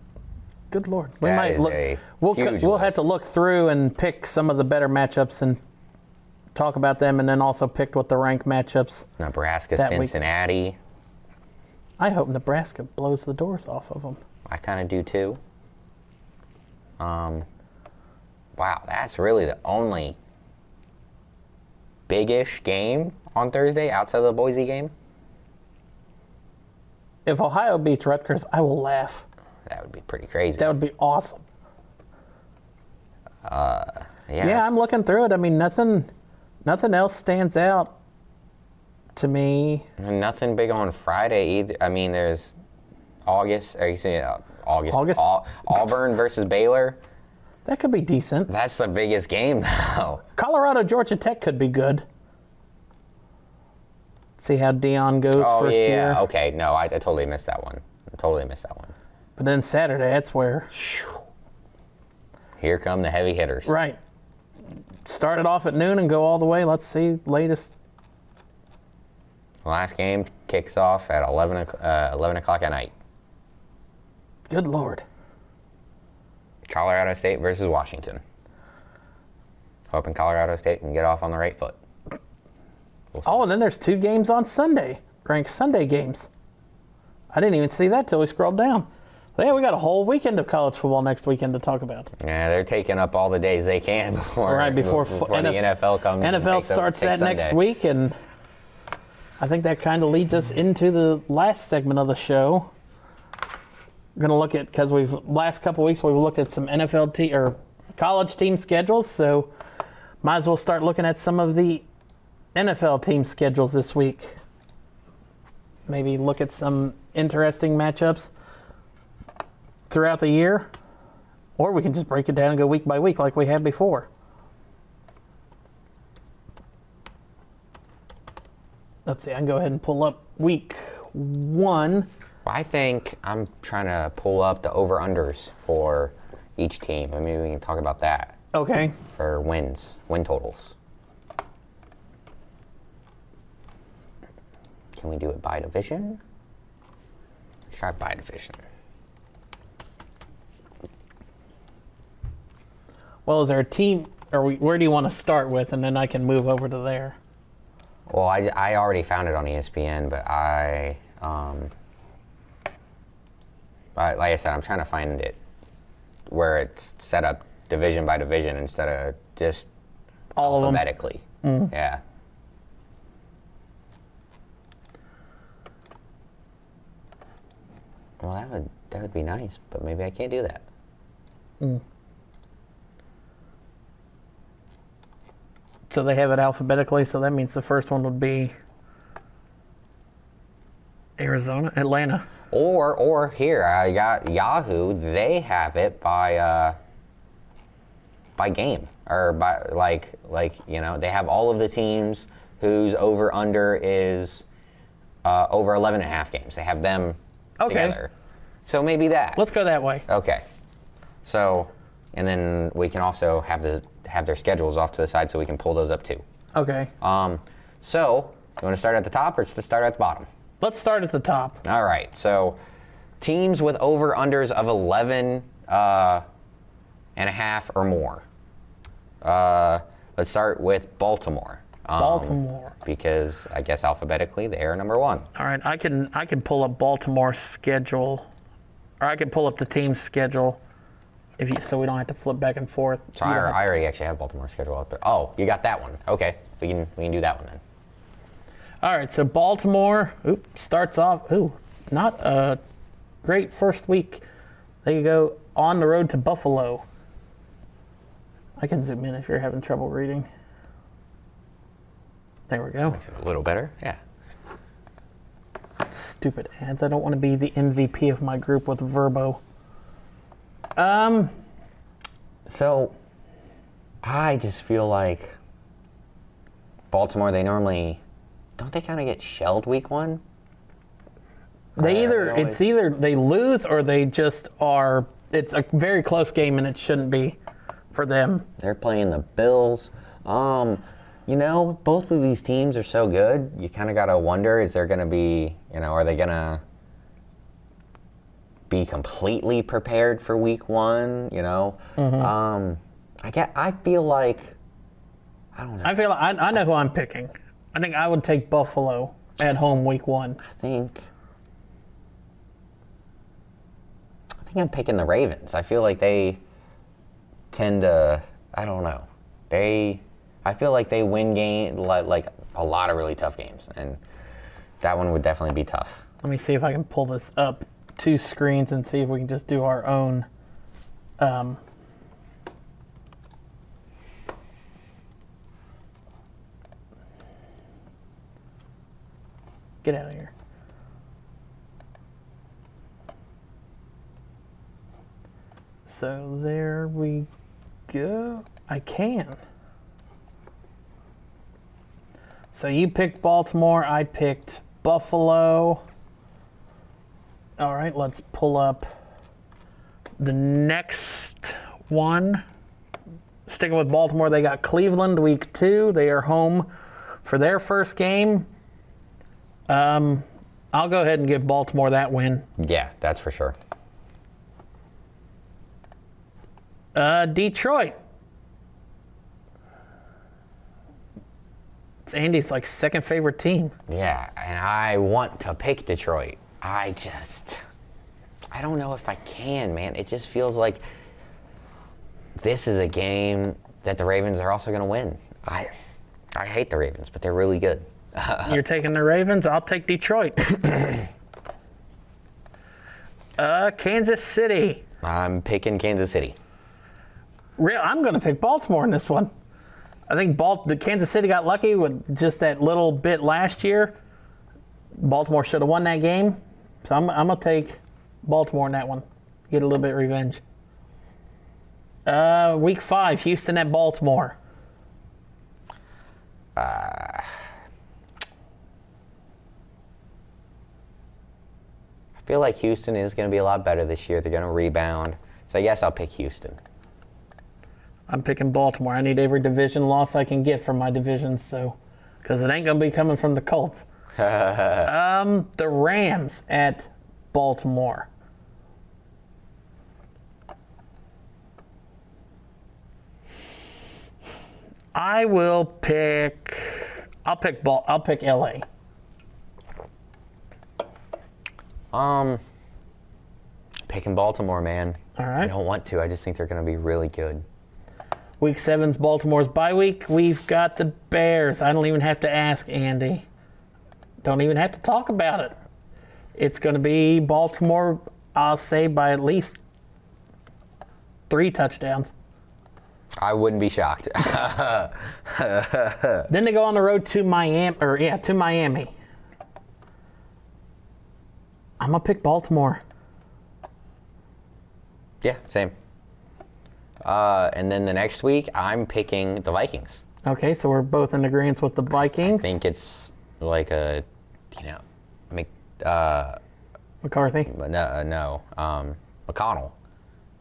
Good Lord. We'll have to look through and pick some of the better matchups and talk about them, and then also pick what the ranked matchups. Nebraska, Cincinnati. Week. I hope Nebraska blows the doors off of them. I kind of do too. Wow, that's really the only big-ish game on Thursday outside of the Boise game. If Ohio beats Rutgers, I will laugh. That would be pretty crazy. That would be awesome. Yeah, I'm looking through it. I mean, nothing else stands out to me. Nothing big on Friday either. I mean, there's August. Auburn versus Baylor. That could be decent. That's the biggest game, though. Colorado, Georgia Tech could be good. See how Dion goes first year. Okay, no, I totally missed that one. But then Saturday, that's where. Here come the heavy hitters. Right. Start it off at noon and go all the way. Let's see, latest. Last game kicks off at 11 o'clock at night. Good Lord. Colorado State versus Washington. Hoping Colorado State can get off on the right foot. We'll and then there's 2 games on Sunday, ranked Sunday games. I didn't even see that till we scrolled down. So, we got a whole weekend of college football next weekend to talk about. Yeah, they're taking up all the days they can before the NFL comes. NFL starts that next week, and I think that kind of leads us into the last segment of the show. going to look at, because last couple weeks we've looked at some NFL or college team schedules, so might as well start looking at some of the NFL team schedules this week. Maybe look at some interesting matchups throughout the year, or we can just break it down and go week by week like we have before. Let's see, I can go ahead and pull up week 1. I think I'm trying to pull up the over-unders for each team. I mean, we can talk about that. Okay. For win totals. Can we do it by division? Let's try by division. Well, is there a team, or where do you want to start with, and then I can move over to there? Well, I already found it on ESPN, but like I said, I'm trying to find it where it's set up division by division instead of just all alphabetically. Mm. Yeah. Well, that would be nice, but maybe I can't do that. Mm. So they have it alphabetically, so that means the first one would be Atlanta. Or here, I got Yahoo. They have it by game, or by like they have all of the teams whose over under is over 11.5 games. They have them together. So maybe that. Let's go that way. Okay. So, and then we can also have their schedules off to the side so we can pull those up too. Okay. So, you want to start at the top or start at the bottom? Let's start at the top. All right. So, teams with over-unders of 11 and a half or more. Let's start with Baltimore. Baltimore. Because I guess alphabetically they are number 1. All right. I can pull up Baltimore's schedule, or I can pull up the team's schedule. So we don't have to flip back and forth. So I already actually have Baltimore's schedule up there. Oh, you got that one. Okay, we can do that one then. All right, so Baltimore starts off. Not a great first week. They go on the road to Buffalo. I can zoom in if you're having trouble reading. There we go. Makes it a little better, yeah. Stupid ads. I don't want to be the MVP of my group with Verbo. So, I just feel like Baltimore, don't they kind of get shelled week 1? It's either they lose or they just are, it's a very close game and it shouldn't be for them. They're playing the Bills. Both of these teams are so good, you kind of got to wonder, is there going to be, are they going to be completely prepared for week 1, Mm-hmm. I feel like, I don't know. I know who I'm picking. I think I would take Buffalo at home week 1. I think I'm picking the Ravens. I feel like they tend to, I don't know. I feel like they win like a lot of really tough games, and that one would definitely be tough. Let me see if I can pull this up 2 screens and see if we can just do our own. Get out of here. So there we go. I can. So you picked Baltimore, I picked Buffalo. All right, let's pull up the next one. Sticking with Baltimore, they got Cleveland week 2. They are home for their first game. I'll go ahead and give Baltimore that win. Yeah, that's for sure. Detroit. It's Andy's second favorite team. Yeah, and I want to pick Detroit. I don't know if I can, man. It just feels like this is a game that the Ravens are also going to win. I hate the Ravens, but they're really good. You're taking the Ravens? I'll take Detroit. Kansas City. I'm picking Kansas City. I'm going to pick Baltimore in this one. I think the Kansas City got lucky with just that little bit last year. Baltimore should have won that game. So I'm going to take Baltimore in that one. Get a little bit of revenge. Week 5, Houston at Baltimore. I feel like Houston is going to be a lot better this year. They're going to rebound. So I guess I'll pick Houston. I'm picking Baltimore. I need every division loss I can get from my divisions, so because it ain't going to be coming from the Colts. The Rams at Baltimore. I'll pick LA. Picking Baltimore, man. All right. I don't want to. I just think they're going to be really good. Week 7's Baltimore's bye week. We've got the Bears. I don't even have to ask Andy. Don't even have to talk about it. It's going to be Baltimore, I'll say, by at least 3 touchdowns. I wouldn't be shocked. Then they go on the road to Miami. I'm going to pick Baltimore. Yeah, same. And then the next week, I'm picking the Vikings. Okay, so we're both in agreement with the Vikings. I think it's like McCarthy. No, McConnell,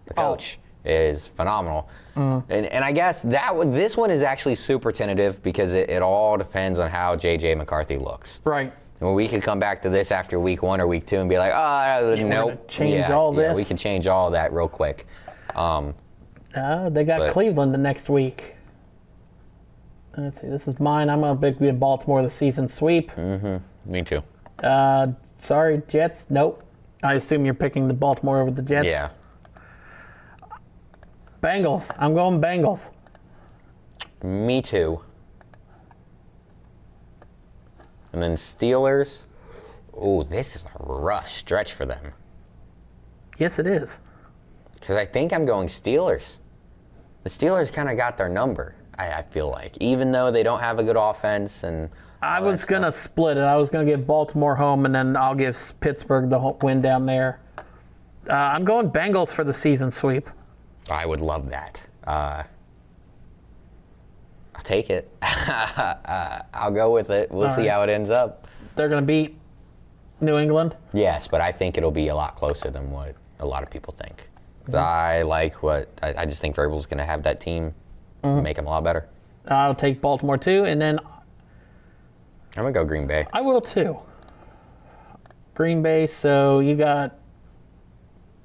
the coach, is phenomenal. And I guess this one is actually super tentative because it all depends on how J.J. McCarthy looks. Right. And we could come back to this after week 1 or week 2 and be like, nope. Change all this. Yeah, we can change all that real quick. They got Cleveland the next week. Let's see. This is mine. I'm going to pick Baltimore the season sweep. Mm-hmm. Me too. Sorry, Jets. Nope. I assume you're picking the Baltimore over the Jets. Yeah. Bengals. I'm going Bengals. Me too. And then Steelers. Oh, this is a rough stretch for them. Yes, it is. Because I think I'm going Steelers. The Steelers kind of got their number, I feel like. Even though they don't have a good offense. And I was going to split it. I was going to give Baltimore home, and then I'll give Pittsburgh the win down there. I'm going Bengals for the season sweep. I would love that. I'll take it. I'll go with it. We'll see how it ends up. They're going to beat New England? Yes, but I think it'll be a lot closer than what a lot of people think. Because I just think Vrabel's going to have that team make them a lot better. I'll take Baltimore too, and then I'm going to go Green Bay. I will too. Green Bay, so you going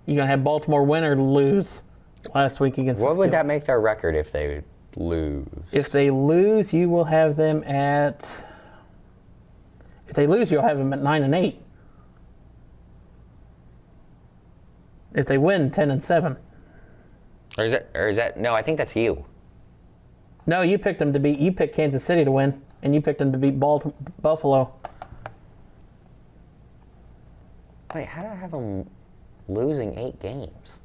to have Baltimore win or lose last week against What would that make their record if they lose? If they lose, you will have them at... If they lose, you'll have them at 9-8. If they win, 10-7. Or is that? No, I think that's you. No, you picked them to beat. You picked Kansas City to win, and you picked them to beat Buffalo. Wait, how do I have them losing 8 games?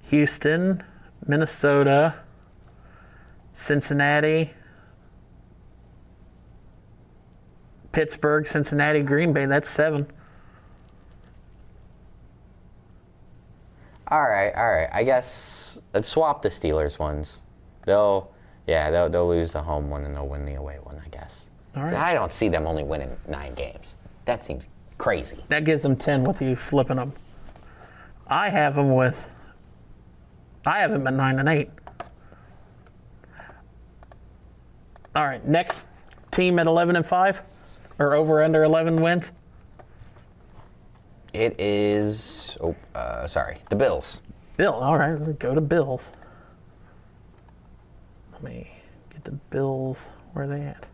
Houston, Minnesota, Cincinnati, Pittsburgh, Cincinnati, Green Bay. That's 7. All right. I guess let's swap the Steelers ones. They'll lose the home one and they'll win the away one, I guess. All right. I don't see them only winning 9 games. That seems crazy. That gives them 10 with you flipping them. I have them at 9-8. All right, next team at 11-5, or over under 11 wins. It is. The Bills. All right, let's go to Bills. Let me get the Bills. Where are they at?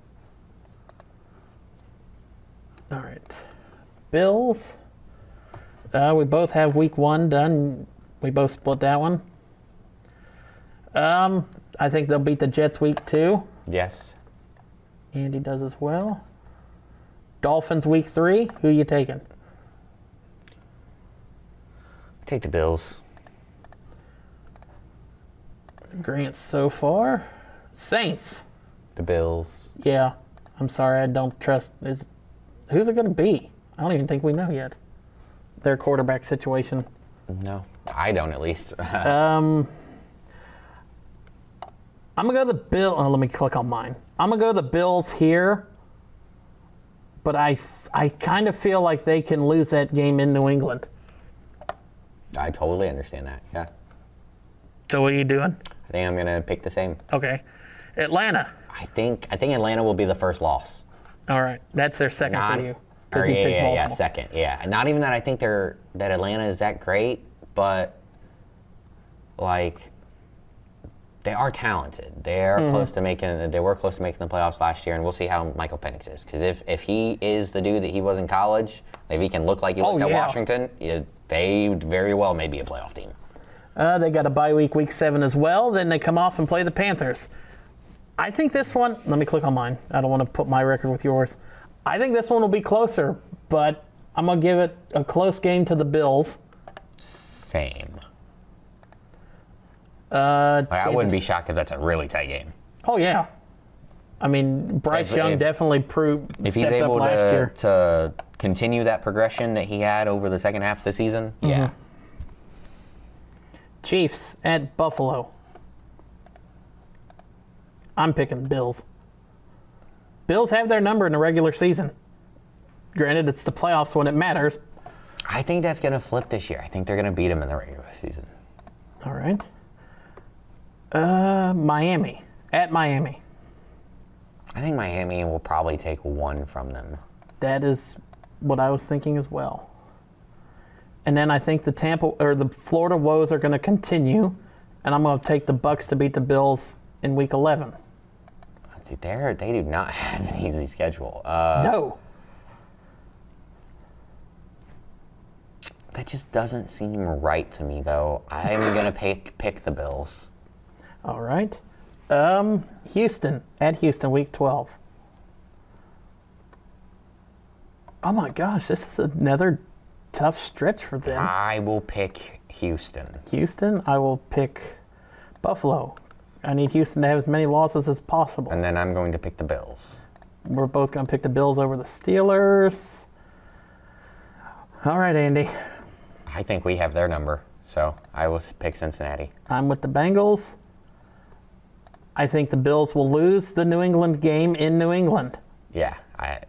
All right, Bills. We both have week 1 done. We both split that one. I think they'll beat the Jets week 2. Yes. Andy does as well. Dolphins week 3. Who you taking? take the Bills. Grant so far. Saints. The Bills. Yeah. I'm sorry, I don't trust. Who's it going to be? I don't even think we know yet. Their quarterback situation. No, I don't at least. I'm going to go the Bill. Oh, let me click on mine. I'm going to go the Bills here. But I kind of feel like they can lose that game in New England. I totally understand that, yeah. So what are you doing? I think I'm going to pick the same. Okay. Atlanta. I think Atlanta will be the first loss. All right. That's their second for you. Or You picked yeah, Baltimore. second, yeah. Not even that I think that Atlanta is that great, but like they are talented. They are close to making. They were close to making the playoffs last year, and we'll see how Michael Penix is. Because if he is the dude that he was in college, if he can look like he looked at Washington, they very well may be a playoff team. They got a bye week 7 as well. Then they come off and play the Panthers. I think this one. Let me click on mine. I don't want to put my record with yours. I think this one will be closer, but I'm gonna give it a close game to the Bills. Same. I wouldn't be shocked if that's a really tight game. Oh yeah. I mean, Bryce Young definitely proved if he's stepped up able last year. to continue that progression that he had over the second half of the season, yeah. Chiefs at Buffalo. I'm picking Bills. Bills have their number in the regular season. Granted, it's the playoffs when it matters. I think that's going to flip this year. I think they're going to beat them in the regular season. All right. Miami. At Miami. I think Miami will probably take one from them. That is what I was thinking as well. And then I think the Florida woes are going to continue, and I'm going to take the Bucs to beat the Bills in Week 11. They do not have an easy schedule. No. That just doesn't seem right to me, though. I'm going to pick the Bills. All right. Houston. At Houston, Week 12. Oh, my gosh. This is another tough stretch for them. I will pick Houston. Houston, I will pick Buffalo. I need Houston to have as many losses as possible. And then I'm going to pick the Bills. We're both going to pick the Bills over the Steelers. All right, Andy. I think we have their number, so I will pick Cincinnati. I'm with the Bengals. I think the Bills will lose the New England game in New England. Yeah, I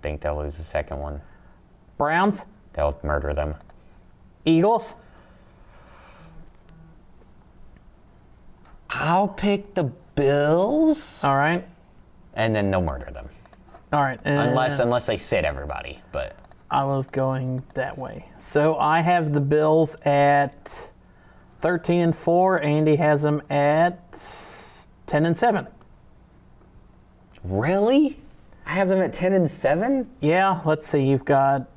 think they'll lose the second one. Browns. They'll murder them. Eagles. I'll pick the Bills. All right. And then they'll murder them. All right. Unless they sit everybody, but I was going that way. So I have the Bills at 13-4. Andy has them at 10-7. Really? I have them at 10-7? Yeah, let's see. You've got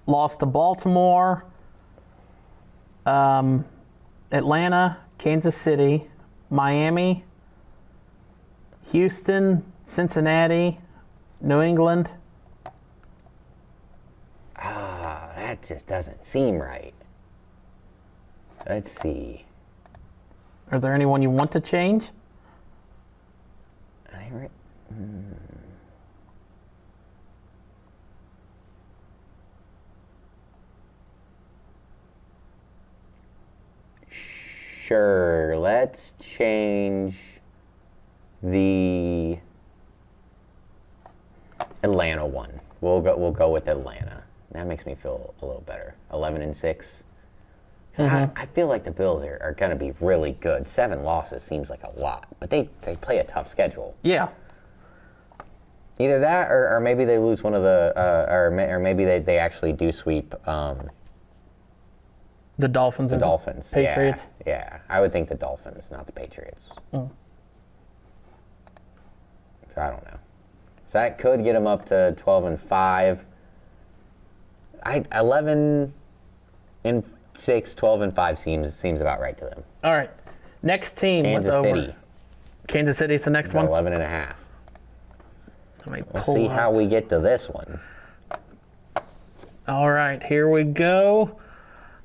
lost to Baltimore, Atlanta, Kansas City, Miami, Houston, Cincinnati, New England. That just doesn't seem right. Let's see. Is there anyone you want to change? Sure, let's change the Atlanta one. We'll go with Atlanta. That makes me feel a little better. 11-6. I feel like the Bills are going to be really good. 7 losses seems like a lot, but they play a tough schedule. Yeah. Either that, or maybe they lose one of the, or maybe they actually do sweep. The Dolphins. The Dolphins. Patriots. Yeah. I would think the Dolphins, not the Patriots. So I don't know. So that could get them up to 12-5. 11-6, 12-5 seems about right to them. All right. Next team. Kansas City. Kansas City's the next one. 11.5. We'll Pull see up. how we get to this one. All right, here we go.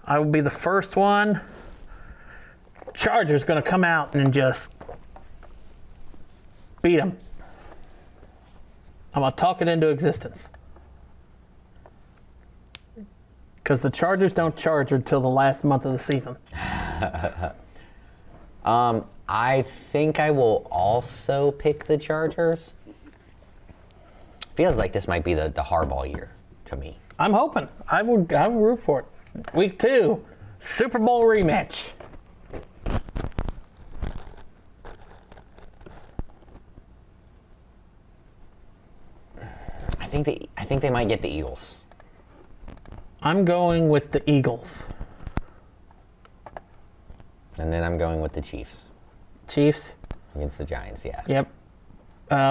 I will be the first one. Chargers going to come out and just beat them. I'm going to talk it into existence. Because the Chargers don't charge until the last month of the season. I think I will also pick the Chargers. Feels like this might be the Harbaugh year to me. I'm hoping. I will root for it. Week 2, Super Bowl rematch. I think they might get the Eagles. I'm going with the Eagles. And then I'm going with the Chiefs. Chiefs? Against the Giants, yeah. Yep.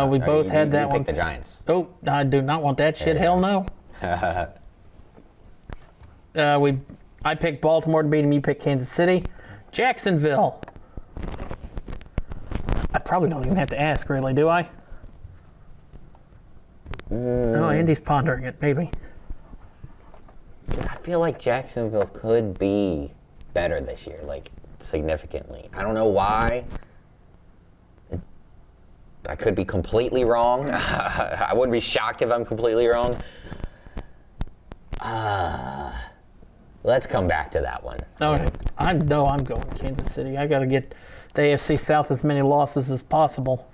We both had that you one. picked the Giants. Oh, I do not want that shit. Hell no. I picked Baltimore to beat him. You picked Kansas City. Jacksonville. I probably don't even have to ask, really, do I? Oh, Andy's pondering it, maybe. I feel like Jacksonville could be better this year, like significantly. I don't know why. I could be completely wrong. I wouldn't be shocked if I'm completely wrong. Let's come back to that one. Okay. I'm going Kansas City. I got to get the AFC South as many losses as possible.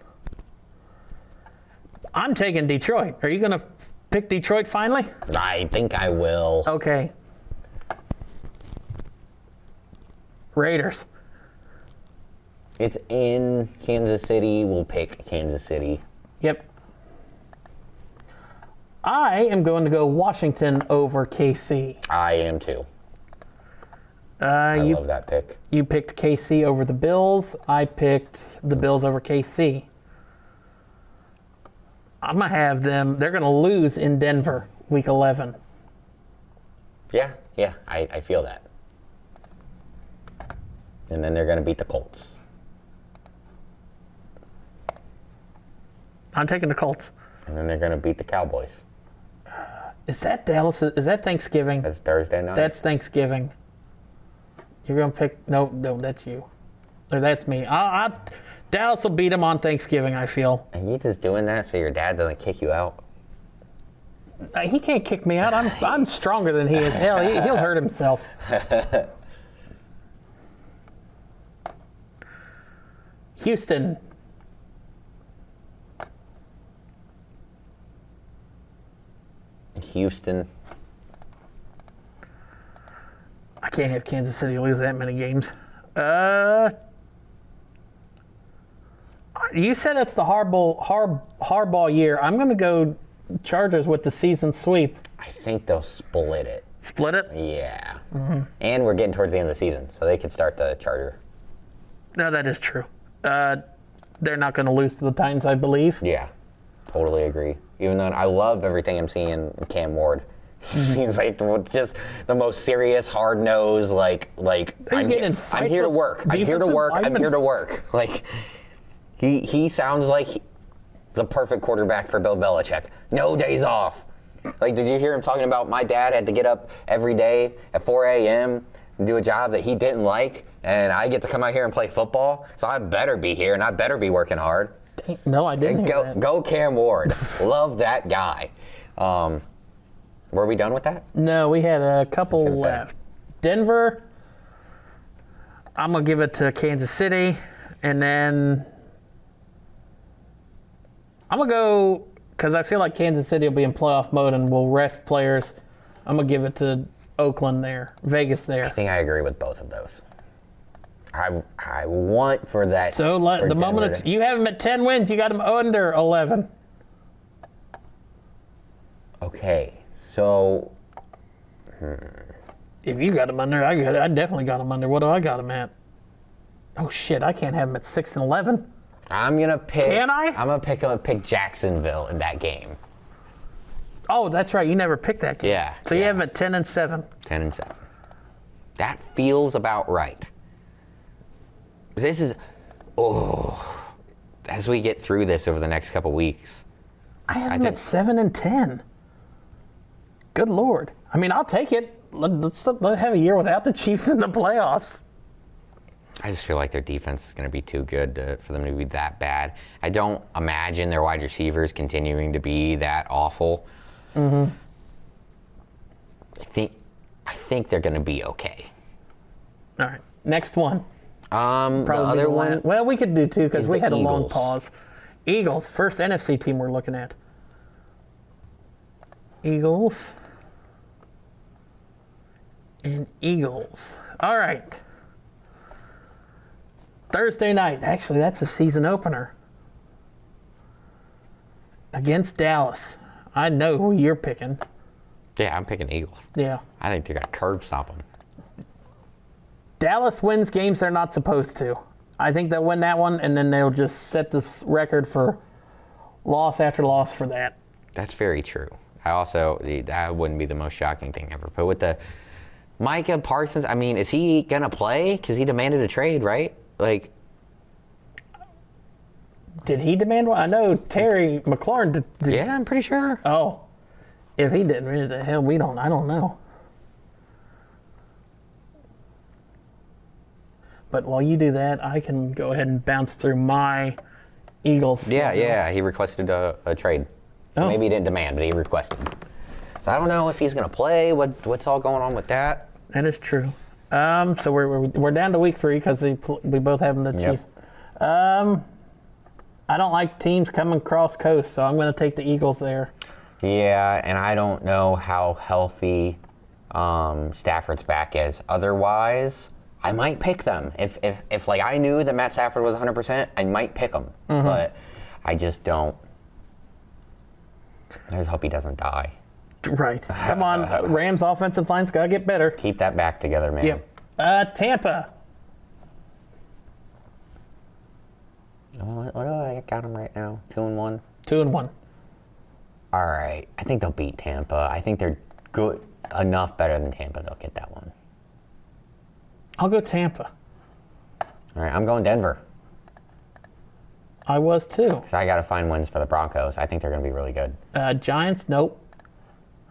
I'm taking Detroit. Are you going to pick Detroit finally? I think I will. Okay. Raiders. It's in Kansas City. We'll pick Kansas City. Yep. I am going to go Washington over KC. I am too. I love that pick. You picked KC over the Bills. I picked the Bills over KC. I'm going to have them. They're going to lose in Denver week 11. Yeah, I feel that. And then they're going to beat the Colts. I'm taking the Colts. And then they're going to beat the Cowboys. Is that Dallas? Is that Thanksgiving? That's Thursday night. That's Thanksgiving. You're going to pick... No, that's you. Or that's me. Dallas will beat them on Thanksgiving, I feel. And you just doing that so your dad doesn't kick you out? He can't kick me out. I'm stronger than he is. Hell, he'll hurt himself. Houston. Houston. I can't have Kansas City lose that many games. You said it's the Harbaugh year. I'm going to go Chargers with the season sweep. I think they'll split it. Split it? Yeah. Mm-hmm. And we're getting towards the end of the season, so they could start the Charger. No, that is true. They're not going to lose to the Titans, I believe. Yeah, totally agree. Even though I love everything I'm seeing in Cam Ward. He seems like just the most serious, hard-nosed, like I'm here to work. I'm here to work. I'm here to work. Like, he sounds like the perfect quarterback for Bill Belichick. No days off. Like, did you hear him talking about my dad had to get up every day at 4 a.m. and do a job that he didn't like, and I get to come out here and play football, so I better be here, and I better be working hard. No, I didn't hear that. Go Cam Ward. Love that guy. Were we done with that? No, we had a couple left. Denver, I'm going to give it to Kansas City, and then I'm going to go, because I feel like Kansas City will be in playoff mode and will rest players. I'm going to give it to Oakland there, Vegas there. I think I agree with both of those. I want for that. So the moment you have them at 10 wins, you got them under 11. Okay, so. If you got them under, I definitely got them under. What do I got them at? Oh shit, I can't have them at 6 and 11. I'm gonna pick. Can I? I'm gonna pick Jacksonville in that game. Oh, that's right. You never picked that game. Yeah. So you have them at 10 and 7. 10 and 7. That feels about right. This is, as we get through this over the next couple weeks. I have them at 7 and 10. Good Lord. I mean, I'll take it. let's have a year without the Chiefs in the playoffs. I just feel like their defense is going to be too good for them to be that bad. I don't imagine their wide receivers continuing to be that awful. Mm-hmm. I think they're going to be okay. All right, next one. The other one. Well, we could do two because we had a long Eagles. pause. Eagles, first NFC team we're looking at. Eagles. And Eagles. All right. Thursday night. Actually, that's a season opener. Against Dallas. I know who you're picking. Yeah, I'm picking Eagles. Yeah. I think they're going to curb stomp them. Dallas wins games they're not supposed to. I think they'll win that one, and then they'll just set the record for loss after loss for that. That's very true. That wouldn't be the most shocking thing ever. But with the Micah Parsons, I mean, is he going to play? Because he demanded a trade, right? Like, did he demand one? I know Terry McLaurin did. yeah, I'm pretty sure. Oh, if he didn't, what the hell? I don't know. But while you do that, I can go ahead and bounce through my Eagles. Yeah, he requested a trade. So maybe he didn't demand, but he requested. So I don't know if he's going to play. What's all going on with that? That is true. So we're down to week 3 because we both have the Yep. Chiefs. I don't like teams coming cross coast, so I'm going to take the Eagles there. Yeah, and I don't know how healthy Stafford's back is. Otherwise, I might pick them. If like I knew that Matt Stafford was 100%, I might pick him. Mm-hmm. But I just don't. I just hope he doesn't die. Right. Come on, Rams offensive line's got to get better. Keep that back together, man. Yep. Tampa. What do I got them right now? 2-1? 2-1. All right. I think they'll beat Tampa. I think they're good enough better than Tampa. They'll get that one. I'll go Tampa. All right. I'm going Denver. I was too. Because I got to find wins for the Broncos. I think they're going to be really good. Giants? Nope.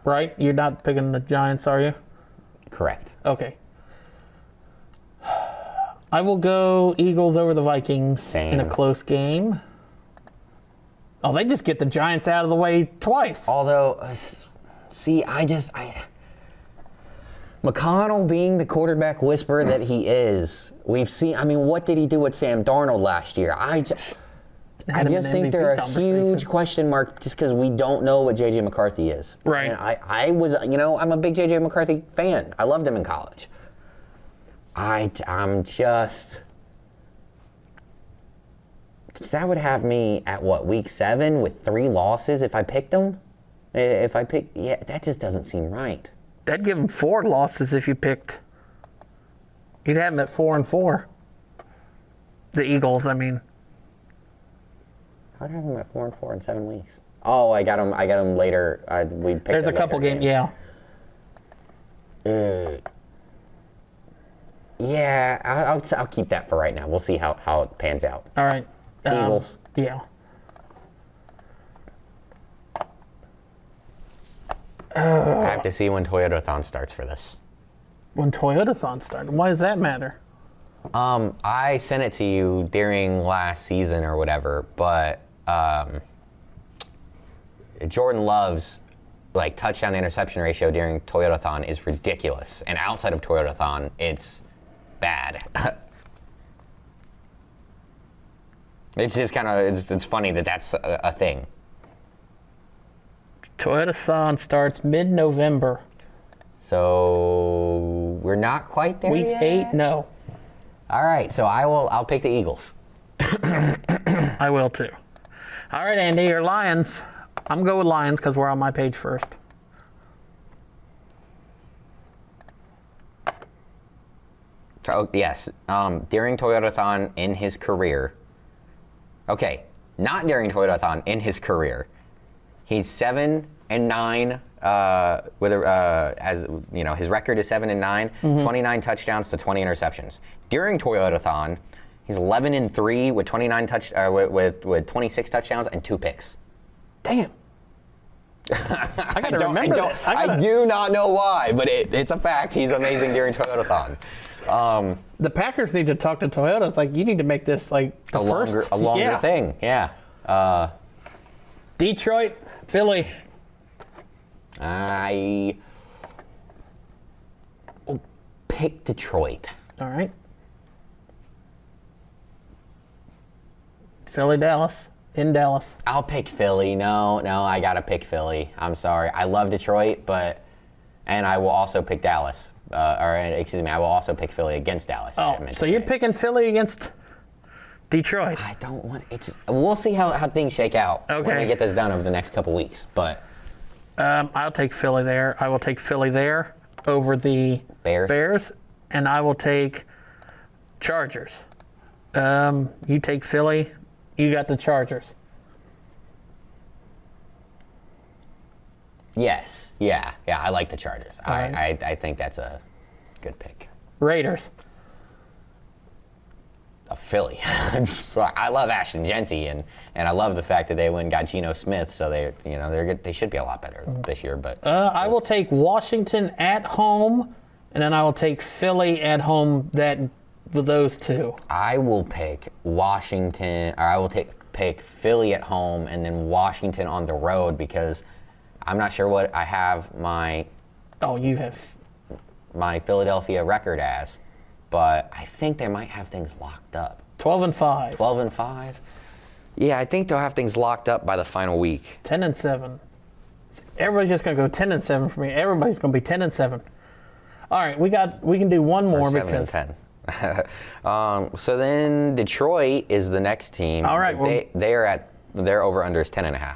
Right? You're not picking the Giants, are you? Correct. Okay. I will go Eagles over the Vikings in a close game. Oh, they just get the Giants out of the way twice. Although, see, McConnell being the quarterback whisperer that he is, we've seen, I mean, what did he do with Sam Darnold last year? I just think they're a huge question mark just because we don't know what J.J. McCarthy is. Right. And I was, I'm a big J.J. McCarthy fan. I loved him in college. I'm just... That would have me at, week 7 with 3 losses if I picked them? That just doesn't seem right. That'd give him 4 losses if you picked... You'd have him at 4-4. The Eagles, I mean. I'd have him at 4-4 in 7 weeks. Oh, I got him later. We picked. There's a couple games, yeah. Yeah, I'll keep that for right now. We'll see how it pans out. All right. Eagles. Yeah. I have to see when Toyotathon starts for this. When Toyotathon started? Why does that matter? I sent it to you during last season or whatever, but Jordan Love's touchdown interception ratio during Toyotathon is ridiculous, and outside of Toyotathon, it's bad. It's just kind of it's funny that that's a thing. Toyotathon starts mid-November. So we're not quite there Week yet? 8, no. All right, so I'll pick the Eagles. I will too. All right, Andy, your Lions. I'm going with Lions because we're on my page first. So, yes, during Toyotathon in his career. Okay, not during Toyotathon in his career. He's 7-9. His record is 7-9, 29 touchdowns to 20 interceptions. During Toyotathon, he's 11-3 with 26 touchdowns and 2 picks. Damn. I got to remember that. I do not know why, but it's a fact. He's amazing during Toyotathon. The Packers need to talk to Toyota. It's like, you need to make this like a longer thing. Yeah. Detroit, Philly. I will pick Detroit. All right. Philly, Dallas. In Dallas. I'll pick Philly. No, I gotta pick Philly. I'm sorry. I love Detroit, and I will also pick Dallas. I will also pick Philly against Dallas. Oh, so you're picking Philly against Detroit? I don't want it. We'll see how things shake out when we get this done over the next couple weeks. But I'll take Philly there. I will take Philly there over the Bears, and I will take Chargers. You take Philly. You got the Chargers. Yes. Yeah. I like the Chargers. Right. I think that's a good pick. Raiders. Philly. I love Ashton Genty, and I love the fact that they went and got Geno Smith. So they're good. They should be a lot better this year. But I will take Washington at home, and then I will take Philly at home. Those two. I will pick Washington, or I will pick Philly at home, and then Washington on the road, because I'm not sure what I have my Philadelphia record as, but I think they might have things locked up. 12-5. 12-5. Yeah, I think they'll have things locked up by the final week. 10-7. Everybody's just gonna go 10-7 for me. Everybody's gonna be 10-7. All right, we can do one more, or 7-10. So then Detroit is the next team. All right, their over under is 10.5.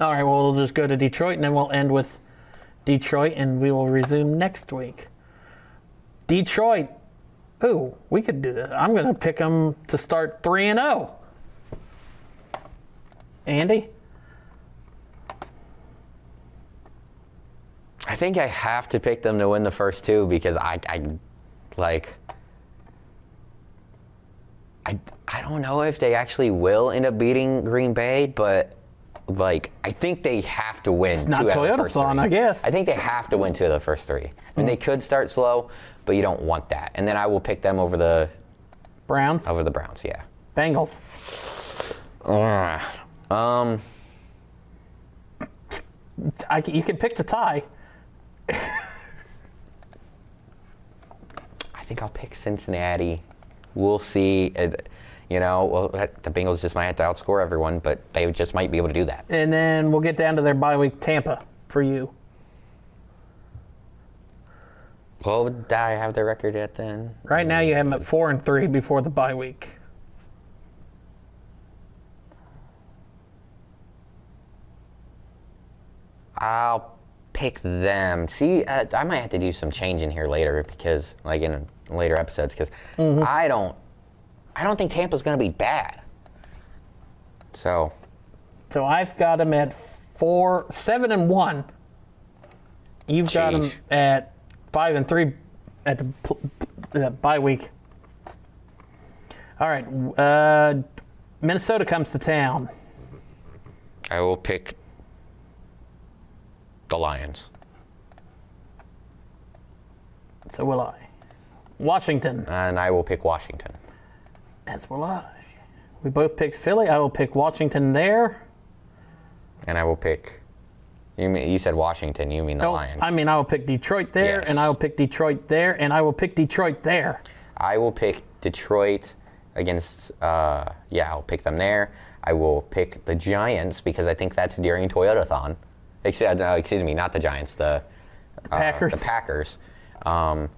All right, well, we'll just go to Detroit, and then we'll end with Detroit, and we will resume next week. Detroit. Ooh, we could do that. I'm going to pick them to start 3-0. Andy? I think I have to pick them to win the first two, because I don't know if they actually will end up beating Green Bay, but I think they have to win two out of the first three. I guess. I think they have to win two of the first three. And they could start slow, but you don't want that. And then I will pick them over the Browns. Over the Browns, yeah. Bengals. You can pick the tie. I think I'll pick Cincinnati. We'll see. The Bengals just might have to outscore everyone, but they just might be able to do that. And then we'll get down to their bye week, Tampa, for you. What would I have their record at then? Right now you have them at 4-3 before the bye week. I'll pick them. See, I might have to do some change in here later, because in later episodes, because I don't think Tampa's going to be bad. So I've got them at 7-1. You've got them at 5-3 at the bye week. All right, Minnesota comes to town. I will pick the Lions. So will I. Washington. And I will pick Washington. As will I. We both picked Philly. I will pick Washington there. And I will pick... You said Washington. You mean the Lions. I will pick Detroit there, yes. And I will pick Detroit there, and I will pick Detroit there. I will pick Detroit against... I'll pick them there. I will pick the Giants, because I think that's during Toyotathon. Excuse me, not the Giants. The Packers. The Packers. And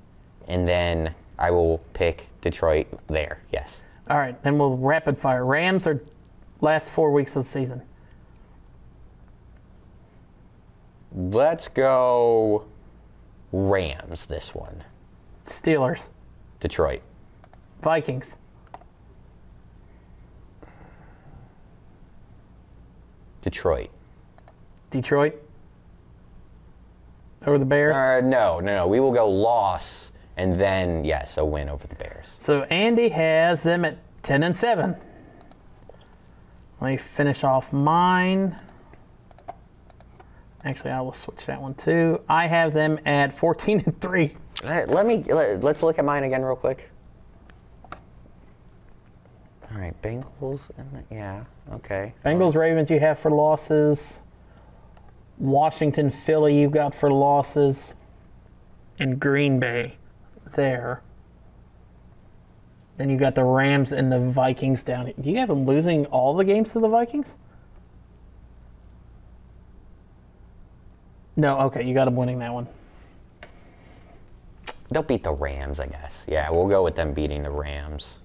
then I will pick Detroit there, yes. All right, then we'll rapid fire. Rams are last 4 weeks of the season. Let's go Rams this one. Steelers. Detroit. Vikings. Detroit. Detroit. Over the Bears? No. We will go loss, and then, yes, a win over the Bears. So Andy has them at 10-7. Let me finish off mine. Actually, I will switch that one too. I have them at 14-3. Let's look at mine again real quick. All right, Bengals. Yeah, okay. Bengals, Ravens, you have for losses. Washington, Philly, you've got for losses. And Green Bay there. Then you got the Rams and the Vikings down here. Do you have them losing all the games to the Vikings? No, okay, you got them winning that one. They'll beat the Rams, I guess. Yeah, we'll go with them beating the Rams.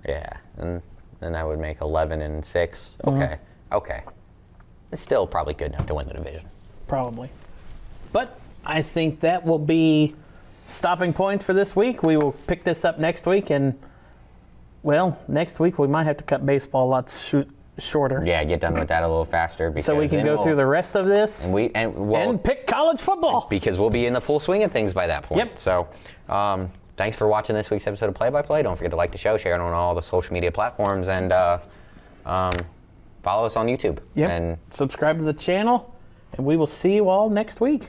Yeah, and then that would make 11-6. Okay, okay. It's still probably good enough to win the division. Probably. But I think that will be stopping points for this week. We will pick this up next week, and, well, next week we might have to cut baseball a lot shorter. Yeah, get done with that a little faster. Because so we can go through the rest of this and pick college football. Because we'll be in the full swing of things by that point. Yep. So thanks for watching this week's episode of Play by Play. Don't forget to like the show, share it on all the social media platforms, and follow us on YouTube. Yep. And subscribe to the channel, and we will see you all next week.